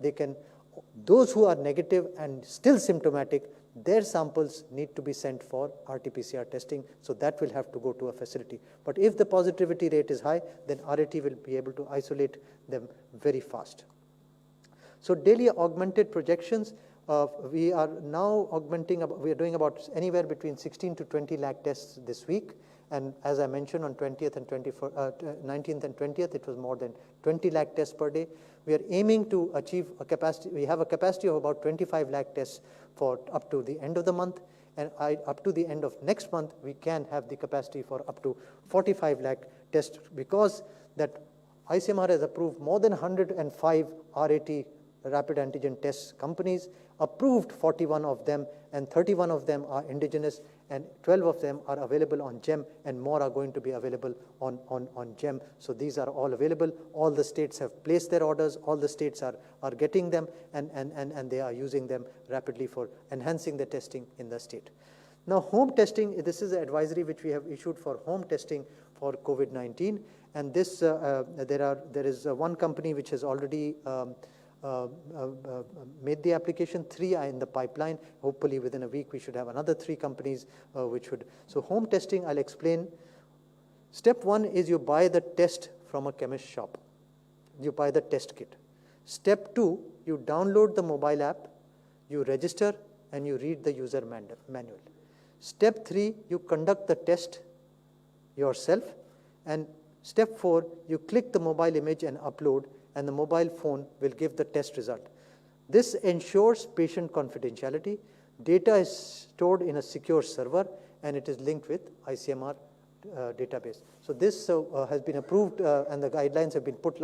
those who are negative and still symptomatic, their samples need to be sent for RT-PCR testing, so that will have to go to a facility. But if the positivity rate is high, then RAT will be able to isolate them very fast. So daily augmented projections, we are now augmenting, we are doing about anywhere between 16 to 20 lakh tests this week. And as I mentioned, on 19th and 20th, it was more than 20 lakh tests per day. We are aiming to achieve a capacity, we have a capacity of about 25 lakh tests for up to the end of the month. And up to the end of next month, we can have the capacity for up to 45 lakh tests, because that ICMR has approved more than 105 RAT rapid antigen test companies, approved 41 of them, and 31 of them are indigenous, and 12 of them are available on GEM, and more are going to be available on GEM. So these are all available. All the states have placed their orders. All the states are getting them, and they are using them rapidly for enhancing the testing in the state. Now, home testing, this is an advisory which we have issued for home testing for COVID-19, and this there is one company which has already made the application. 3 are in the pipeline. Hopefully within a week we should have another 3 companies which would. So home testing, I'll explain. Step 1 is you buy the test from a chemist shop. You buy the test kit. Step 2, you download the mobile app, you register, and you read the user manual. Step 3, you conduct the test yourself. And step 4, you click the mobile image and upload, and the mobile phone will give the test result. This ensures patient confidentiality. Data is stored in a secure server, and it is linked with ICMR database. So this has been approved, and the guidelines have been put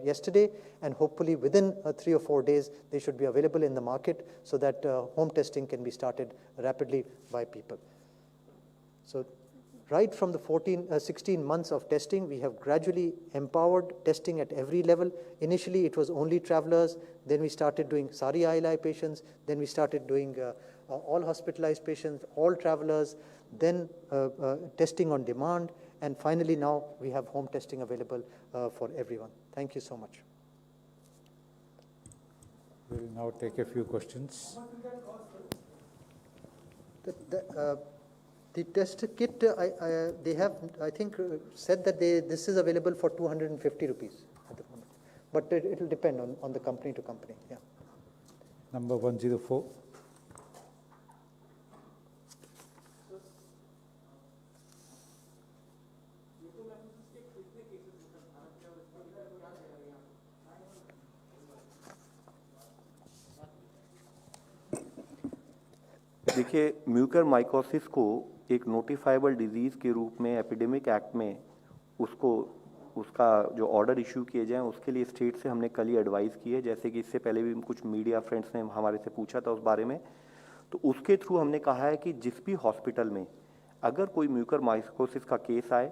yesterday, and hopefully within 3 or 4 days, they should be available in the market, so that home testing can be started rapidly by people. So right from the 16 months of testing, we have gradually empowered testing at every level. Initially, it was only travelers. Then we started doing SARI ILI patients. Then we started doing all hospitalized patients, all travelers, then testing on demand. And finally, now we have home testing available for everyone. Thank you so much. We will now take a few questions. The test kit, they have, I think, said that this is available for 250 rupees at the moment. But it will depend on the company to company. Yeah. Number 104. देखिए, म्यूकर माइकोसिस को एक नोटिफाइबल डिजीज़ के रूप में एपिडेमिक एक्ट में उसका जो ऑर्डर इशू किए जाएं, उसके लिए स्टेट से हमने कल ही एडवाइस की है। जैसे कि इससे पहले भी कुछ मीडिया फ्रेंड्स ने हमारे से पूछा था उस बारे में, तो उसके थ्रू हमने कहा है कि जिस भी हॉस्पिटल में अगर कोई म्यूकर माइकोसिस का केस आए,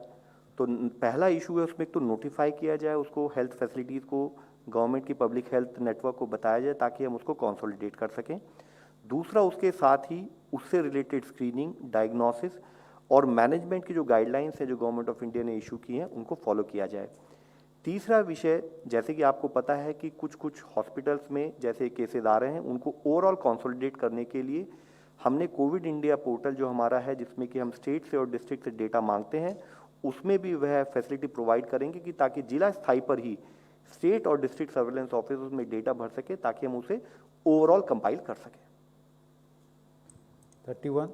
तो पहला इशू है उसमें तो नोटिफाई किया जाए उसको, हेल्थ फैसिलिटीज़ को, गवर्नमेंट की पब्लिक हेल्थ नेटवर्क को बताया जाए, ताकि हम उसको कंसोलिडेट कर सकें। दूसरा, उसके साथ ही उससे रिलेटेड स्क्रीनिंग, डायग्नोसिस और मैनेजमेंट की जो गाइडलाइंस है जो गवर्नमेंट ऑफ इंडिया ने इशू की हैं, उनको फॉलो किया जाए। तीसरा विषय, जैसे कि आपको पता है कि कुछ कुछ हॉस्पिटल्स में जैसे केसेस आ रहे हैं, उनको ओवरऑल कंसोलिडेट करने के लिए हमने कोविड इंडिया पोर्टल जो हमारा है, जिसमें कि हम स्टेट से और डिस्ट्रिक्ट से डेटा मांगते हैं, उसमें भी वह फैसिलिटी प्रोवाइड करेंगे कि ताकि जिला स्थाई पर ही स्टेट और डिस्ट्रिक्ट सर्वेलेंस ऑफिस में डेटा भर सके, ताकि हम उसे ओवरऑल कंपाइल कर सकें। 31.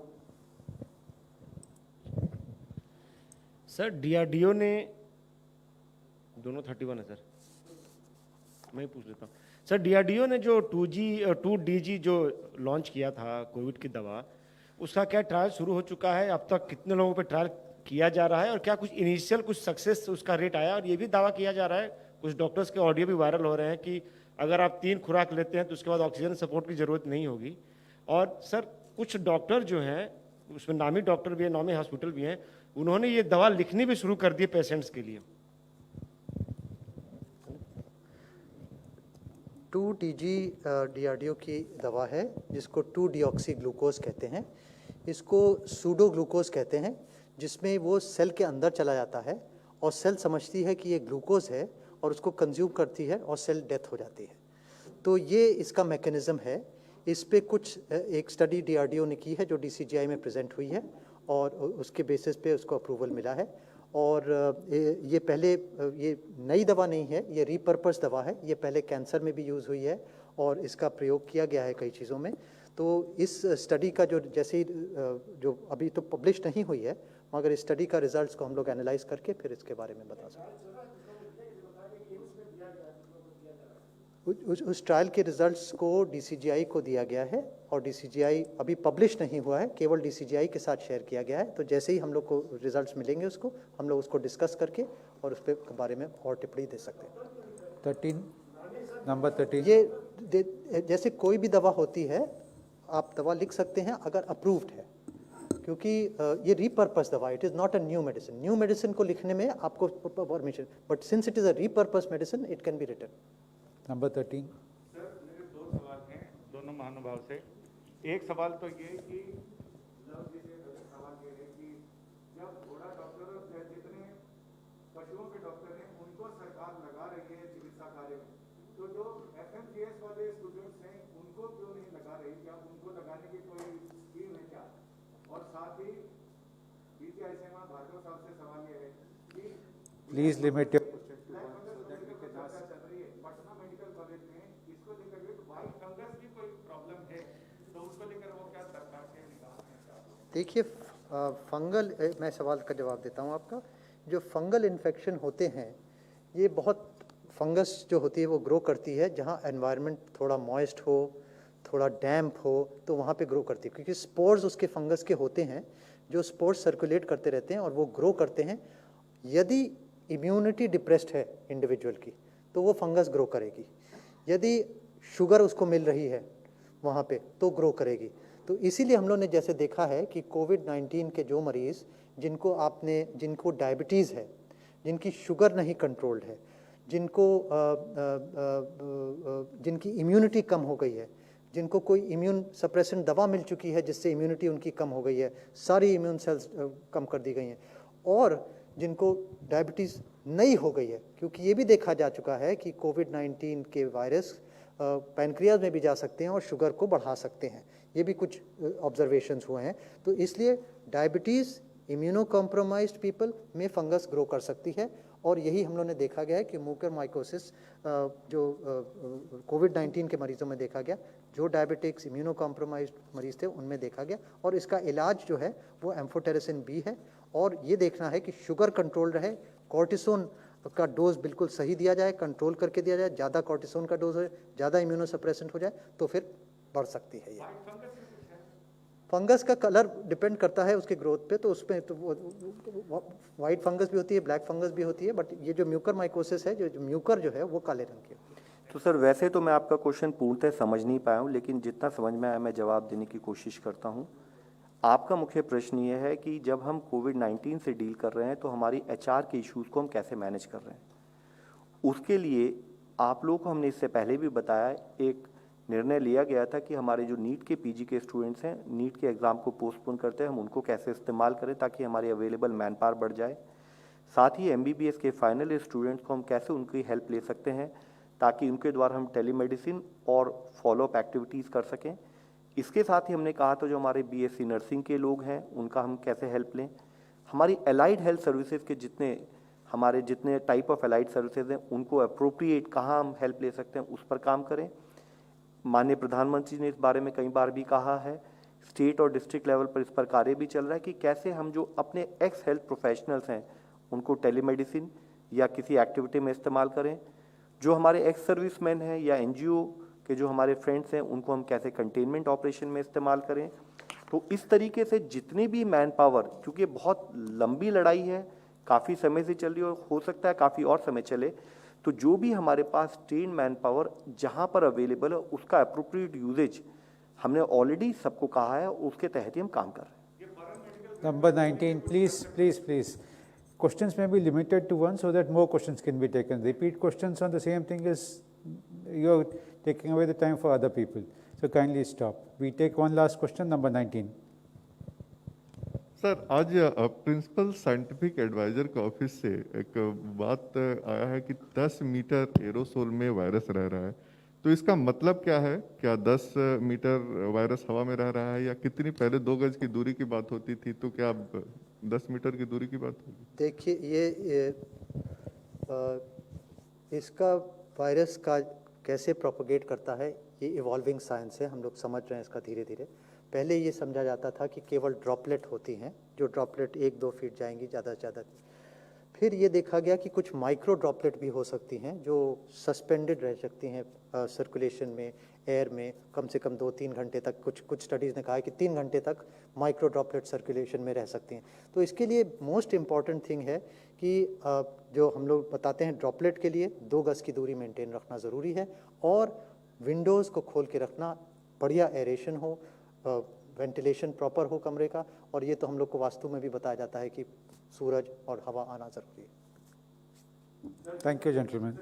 सर डीआरडीओ ने दोनों 31 है सर, मैं ही पूछ लेता हूँ सर। डीआरडीओ ने जो 2DG जो लॉन्च किया था कोविड की दवा, उसका क्या ट्रायल शुरू हो चुका है? अब तक कितने लोगों पे ट्रायल किया जा रहा है और क्या कुछ इनिशियल कुछ सक्सेस उसका रेट आया? और ये भी दावा किया जा रहा है, कुछ डॉक्टर्स के ऑडियो भी वायरल हो रहे हैं कि अगर आप 3 खुराक लेते हैं तो उसके बाद ऑक्सीजन सपोर्ट की ज़रूरत नहीं होगी। और सर कुछ डॉक्टर जो हैं, उसमें नामी डॉक्टर भी हैं, नामी हॉस्पिटल भी हैं, उन्होंने ये दवा लिखनी भी शुरू कर दी है पेशेंट्स के लिए। 2DG DRDO की दवा है, जिसको 2-डिऑक्सी ग्लूकोज कहते हैं। इसको सूडो ग्लूकोज कहते हैं, जिसमें वो सेल के अंदर चला जाता है और सेल समझती है कि ये ग्लूकोज है और उसको कंज्यूम करती है और सेल डेथ हो जाती है। तो ये इसका मैकेनिज़्म है। इस पे कुछ एक स्टडी DRDO ने की है जो DCGI में प्रेजेंट हुई है और उसके बेसिस पे उसको अप्रूवल मिला है। और ये पहले ये नई दवा नहीं है, ये रीपर्पस दवा है। ये पहले कैंसर में भी यूज़ हुई है और इसका प्रयोग किया गया है कई चीज़ों में। तो इस स्टडी का जो जैसे ही जो अभी तो पब्लिश नहीं हुई है, मगर इस स्टडी का रिजल्ट्स को हम लोग एनालाइज करके फिर इसके बारे में बता सकते हैं। उस ट्रायल के रिजल्ट्स को DCGI को दिया गया है और DCGI अभी पब्लिश नहीं हुआ है, केवल DCGI के साथ शेयर किया गया है। तो जैसे ही हम लोग को रिजल्ट्स मिलेंगे उसको हम लोग उसको डिस्कस करके और उस पर बारे में और टिप्पणी दे सकते हैं। 13. Number 13. ये जैसे कोई भी दवा होती है, आप दवा लिख सकते हैं अगर अप्रूव्ड है, क्योंकि ये रीपर्पस दवा, it is not a new medicine. New medicine को लिखने में आपको permission, but since it is a repurpose medicine it can be written. Number 13. Sir मेरे 2 सवाल हैं दोनों महानुभाव से। एक सवाल तो ये कि लव जी से सवाल ये है कि जब घोड़ा डॉक्टर जितने पशुओं के डॉक्टर हैं उनको सरकार लगा रही है चिकित्सा कार्य में, तो जो FMGS वाले स्टूडेंट्स हैं उनको क्यों नहीं लगा रही? क्या उनको लगाने की कोई स्कीम है क्या? और साथ ही BGISMA भार्गव साहब से सवाल ये है कि Please limit your देखिए, फंगल, मैं सवाल का जवाब देता हूँ आपका। जो फंगल इन्फेक्शन होते हैं, ये बहुत फंगस जो होती है वो ग्रो करती है जहाँ एनवायरनमेंट थोड़ा मॉइस्ट हो, थोड़ा डैम्प हो, तो वहाँ पे ग्रो करती है, क्योंकि स्पोर्स उसके फंगस के होते हैं जो स्पोर्स सर्कुलेट करते रहते हैं और वो ग्रो करते हैं। यदि इम्यूनिटी डिप्रेस्ड है इंडिविजुअल की तो वो फंगस ग्रो करेगी। यदि शुगर उसको मिल रही है वहाँ पे तो ग्रो करेगी। तो इसीलिए हम लोग ने जैसे देखा है कि कोविड-19 के जो मरीज़ जिनको डायबिटीज़ है, जिनकी शुगर नहीं कंट्रोल्ड है, जिनकी इम्यूनिटी कम हो गई है, जिनको कोई इम्यून सप्रेसेंट दवा मिल चुकी है जिससे इम्यूनिटी उनकी कम हो गई है, सारी इम्यून सेल्स कम कर दी गई हैं, और जिनको डायबिटीज़ नहीं हो गई है, क्योंकि ये भी देखा जा चुका है कि कोविड-19 के वायरस पैनक्रियाज में भी जा सकते हैं और शुगर को बढ़ा सकते हैं। ये भी कुछ ऑब्जर्वेशंस हुए हैं। तो इसलिए डायबिटीज़, इम्यूनो कॉम्प्रोमाइज्ड पीपल में फंगस ग्रो कर सकती है, और यही हम लोगों ने देखा गया है कि म्यूकरमाइकोसिस जो कोविड-19 के मरीजों में देखा गया, जो डायबिटिक्स, इम्यूनो कॉम्प्रोमाइज्ड मरीज थे उनमें देखा गया, और इसका इलाज जो है वो एम्फोटेरेसिन बी है, और ये देखना है कि शुगर कंट्रोल रहे, कॉर्टिसोन का डोज बिल्कुल सही दिया जाए, कंट्रोल करके दिया जाए, ज़्यादा कॉर्टिसोन का डोज हो, ज़्यादा इम्यूनो सप्रेसेंट हो जाए तो फिर बढ़ सकती है। ये फंगस का कलर डिपेंड करता है उसके ग्रोथ पे, तो उसमें तो वाइट फंगस भी होती है, ब्लैक फंगस भी होती है, बट ये जो म्यूकरमाइकोसिस है, जो म्यूकर जो है वो काले रंग की होती है। तो सर वैसे तो मैं आपका क्वेश्चन पूर्णतः समझ नहीं पाया हूँ, लेकिन जितना समझ में आया मैं जवाब देने की कोशिश करता हूँ। आपका मुख्य प्रश्न ये है कि जब हम कोविड-19 से डील कर रहे हैं तो हमारी HR के इश्यूज़ को हम कैसे मैनेज कर रहे हैं। उसके लिए आप लोगों को हमने इससे पहले भी बताया, एक निर्णय लिया गया था कि हमारे जो नीट के PG के स्टूडेंट्स हैं, नीट के एग्ज़ाम को पोस्टपोन करते हैं, हम उनको कैसे इस्तेमाल करें ताकि हमारी अवेलेबल मैन पावर बढ़ जाए। साथ ही एमबीबीएस के फाइनल ईयर स्टूडेंट्स को हम कैसे उनकी हेल्प ले सकते हैं ताकि उनके द्वारा हम टेलीमेडिसिन और फॉलोअप एक्टिविटीज़ कर सकें। इसके साथ ही हमने कहा था जो हमारे बीएससी नर्सिंग के लोग हैं उनका हम कैसे हेल्प लें। हमारी एलाइड हेल्थ सर्विसेज के जितने टाइप ऑफ एलाइड सर्विसेज हैं उनको अप्रोप्रिएट कहाँ हम हेल्प ले सकते हैं उस पर काम करें। माननीय प्रधानमंत्री ने इस बारे में कई बार भी कहा है, स्टेट और डिस्ट्रिक्ट लेवल पर इस पर कार्य भी चल रहा है कि कैसे हम जो अपने एक्स हेल्थ प्रोफेशनल्स हैं उनको टेलीमेडिसिन या किसी एक्टिविटी में इस्तेमाल करें। जो हमारे एक्स सर्विसमैन हैं या एनजीओ के जो हमारे फ्रेंड्स हैं उनको हम कैसे कंटेनमेंट ऑपरेशन में इस्तेमाल करें। तो इस तरीके से जितनी भी मैन पावर, क्योंकि बहुत लंबी लड़ाई है, काफ़ी समय से चल रही है और हो सकता है काफ़ी और समय चले, तो जो भी हमारे पास ट्रेन मैन पावर जहाँ पर अवेलेबल है उसका अप्रोप्रिएट यूजेज हमने ऑलरेडी सबको कहा है, उसके तहत ही हम काम कर रहे हैं। Number 19, please. Questions may be limited to one so that more questions can be taken. Repeat questions on the same thing is you're taking away the time for other people. So kindly stop. We take one last question, number 19. Sir, आज प्रिंसिपल साइंटिफिक एडवाइजर के ऑफिस से एक बात आया है कि 10 मीटर एरोसोल में वायरस रह रहा है। तो इसका मतलब क्या है? क्या 10 मीटर वायरस हवा में रह रहा है या कितनी? पहले 2 गज की दूरी की बात होती थी, तो क्या अब 10 मीटर की दूरी की बात होगी? देखिए इसका वायरस का कैसे प्रोपोगेट करता है ये इवॉल्विंग साइंस है, हम लोग समझ रहे हैं इसका धीरे धीरे। पहले ये समझा जाता था कि केवल ड्रॉपलेट होती हैं, जो ड्रॉपलेट 1-2 फीट जाएंगी ज़्यादा से ज़्यादा। फिर ये देखा गया कि कुछ माइक्रो ड्रॉपलेट भी हो सकती हैं जो सस्पेंडेड रह सकती हैं सर्कुलेशन में, एयर में कम से कम 2-3 घंटे तक। कुछ स्टडीज़ ने कहा है कि 3 घंटे तक माइक्रो ड्रॉपलेट सर्कुलेशन में रह सकती हैं। तो इसके लिए मोस्ट इम्पॉर्टेंट थिंग है कि जो हम लोग बताते हैं ड्रॉपलेट के लिए 2 गज की दूरी मेंटेन रखना ज़रूरी है और विंडोज़ को खोल के रखना, बढ़िया एरेशन हो, वेंटिलेशन प्रॉपर हो कमरे का। और ये तो हम लोग को वास्तु में भी बताया जाता है कि सूरज और हवा आना ज़रूरी है। Thank you, gentlemen.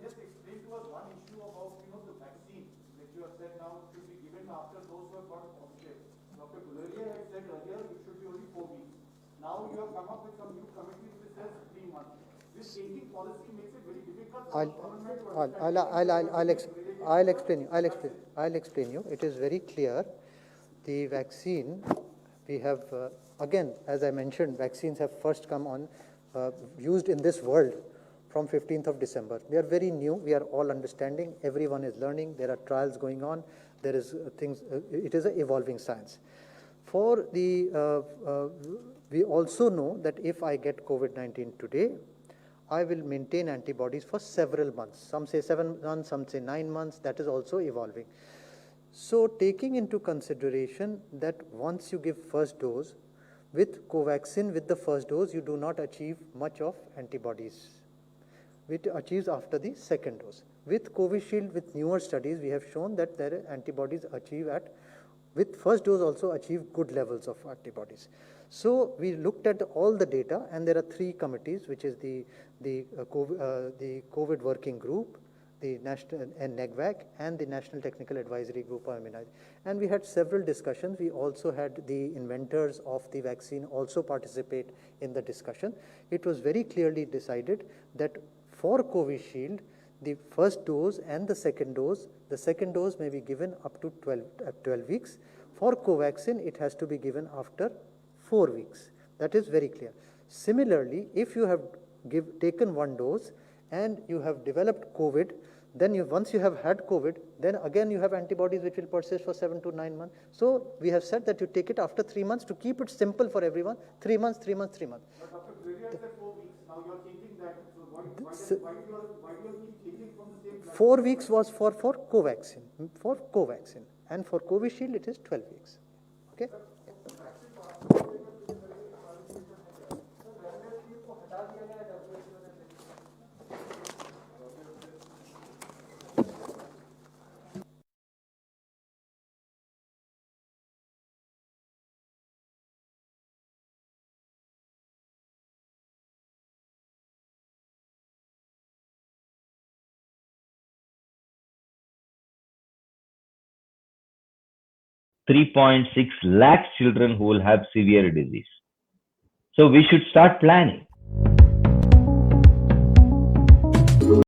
Just explain to us one issue about the vaccine that you have said now should be given after those who have got positive. Dr. Guleria had said earlier it should be only 4 weeks. Now you have come up with some new committee which says 3 months. This changing policy makes it very difficult for the government to understand. I'll explain you. It is very clear. The vaccine, we have, again, as I mentioned, vaccines have first come on, used in this world from 15th of December. They are very new. We are all understanding. Everyone is learning. There are trials going on. There is things, it is an evolving science. For the, we also know that if I get COVID-19 today, I will maintain antibodies for several months. Some say 7 months, some say 9 months. That is also evolving. So taking into consideration that once you give first dose, with Covaxin, with the first dose, you do not achieve much of antibodies. It achieves after the second dose. With Covishield, with newer studies, we have shown that their antibodies achieve with first dose also achieve good levels of antibodies. So we looked at all the data, and there are 3 committees, which is the COVID working group, the National and NEGVAC, and the National Technical Advisory Group on Immunization. And we had several discussions. We also had the inventors of the vaccine also participate in the discussion. It was very clearly decided that for Covishield, the first dose and the second dose may be given up to 12 weeks. For Covaxin, it has to be given after 4 weeks. That is very clear. Similarly, if you have taken 1 dose and you have developed COVID, then once you have had COVID, then again you have antibodies which will persist for 7 to 9 months. So we have said that you take it after 3 months to keep it simple for everyone. 3 months, 3 months, 3 months. But Dr. Guleria said 4 weeks. Now you are changing that. So why do you keep changing from the same? 4 weeks was for Covaxin, and for Covishield it is 12 weeks. Okay. 3.6 lakh children who will have severe disease. So we should start planning.